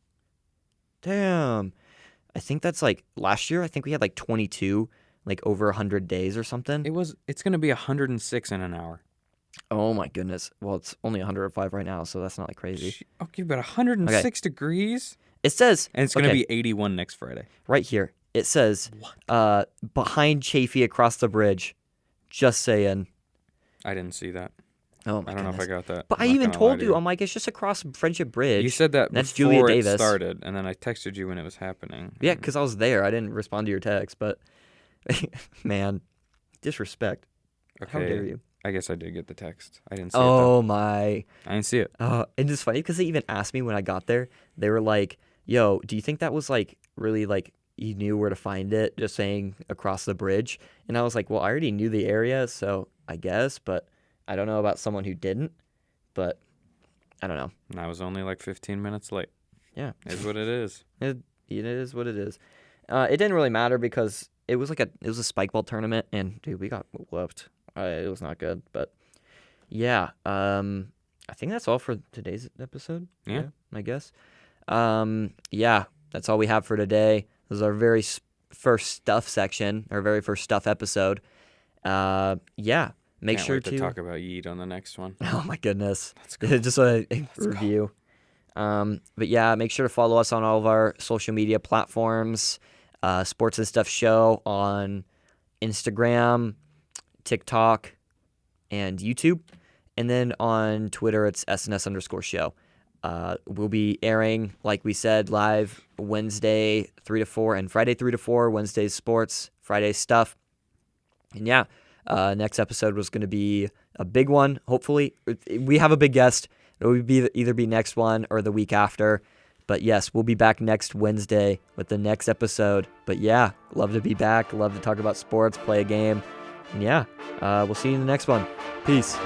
Speaker 2: Damn. I think that's like last year. I think we had like 22, like over 100 days or something.
Speaker 1: It's gonna be 106 in an hour.
Speaker 2: Oh my goodness. Well, it's only 105 right now, so that's not like crazy.
Speaker 1: Okay, but 106 degrees,
Speaker 2: It says,
Speaker 1: and it's gonna
Speaker 2: okay,
Speaker 1: be 81 next Friday.
Speaker 2: right here. It says, behind Chafee across the bridge. Just saying.
Speaker 1: I didn't see that.
Speaker 2: Oh my
Speaker 1: I don't know if I
Speaker 2: goodness.
Speaker 1: got that.
Speaker 2: But I
Speaker 1: I'm not
Speaker 2: even
Speaker 1: gonna lie
Speaker 2: told
Speaker 1: to
Speaker 2: you, I'm like, it's just across Friendship Bridge.
Speaker 1: You said that
Speaker 2: That's
Speaker 1: before
Speaker 2: Julia
Speaker 1: it
Speaker 2: Davis.
Speaker 1: started, and then I texted you when it was happening.
Speaker 2: Yeah,
Speaker 1: and-
Speaker 2: because I was there. I didn't respond to your text, but man, disrespect. How dare
Speaker 1: okay,
Speaker 2: you?
Speaker 1: I guess I did get the text. I didn't see it
Speaker 2: Oh my.
Speaker 1: though. I didn't see it.
Speaker 2: And it's funny because they even asked me when I got there. They were like, "Yo, do you think that was like really like you knew where to find it, just saying across the bridge. And I was like, well, I already knew the area, so I guess, but I don't know about someone who didn't. But I don't know.
Speaker 1: And I was only like 15 minutes late.
Speaker 2: Yeah.
Speaker 1: Is what it is.
Speaker 2: It is what it is. It didn't really matter because it was a spike ball tournament, and dude, we got whooped. It was not good, but yeah. I think that's all for today's episode.
Speaker 1: Yeah,
Speaker 2: I guess. Yeah, that's all we have for today. This is our very first stuff section, our very first stuff episode. Yeah. Make
Speaker 1: Can't
Speaker 2: sure
Speaker 1: wait to talk about Yeet on the next one.
Speaker 2: Oh my goodness.
Speaker 1: Let's go.
Speaker 2: Just a review. But yeah, make sure to follow us on all of our social media platforms. Sports and Stuff Show on Instagram, TikTok, and YouTube. And then on Twitter, it's SNS_show. We'll be airing, like we said, live Wednesday 3 to 4 and Friday 3 to 4. Wednesday's sports, Friday's stuff. And yeah, next episode was going to be a big one. Hopefully, we have a big guest. It will either be next one or the week after. But yes, we'll be back next Wednesday with the next episode. But yeah, love to be back. Love to talk about sports, play a game. And yeah, we'll see you in the next one. Peace.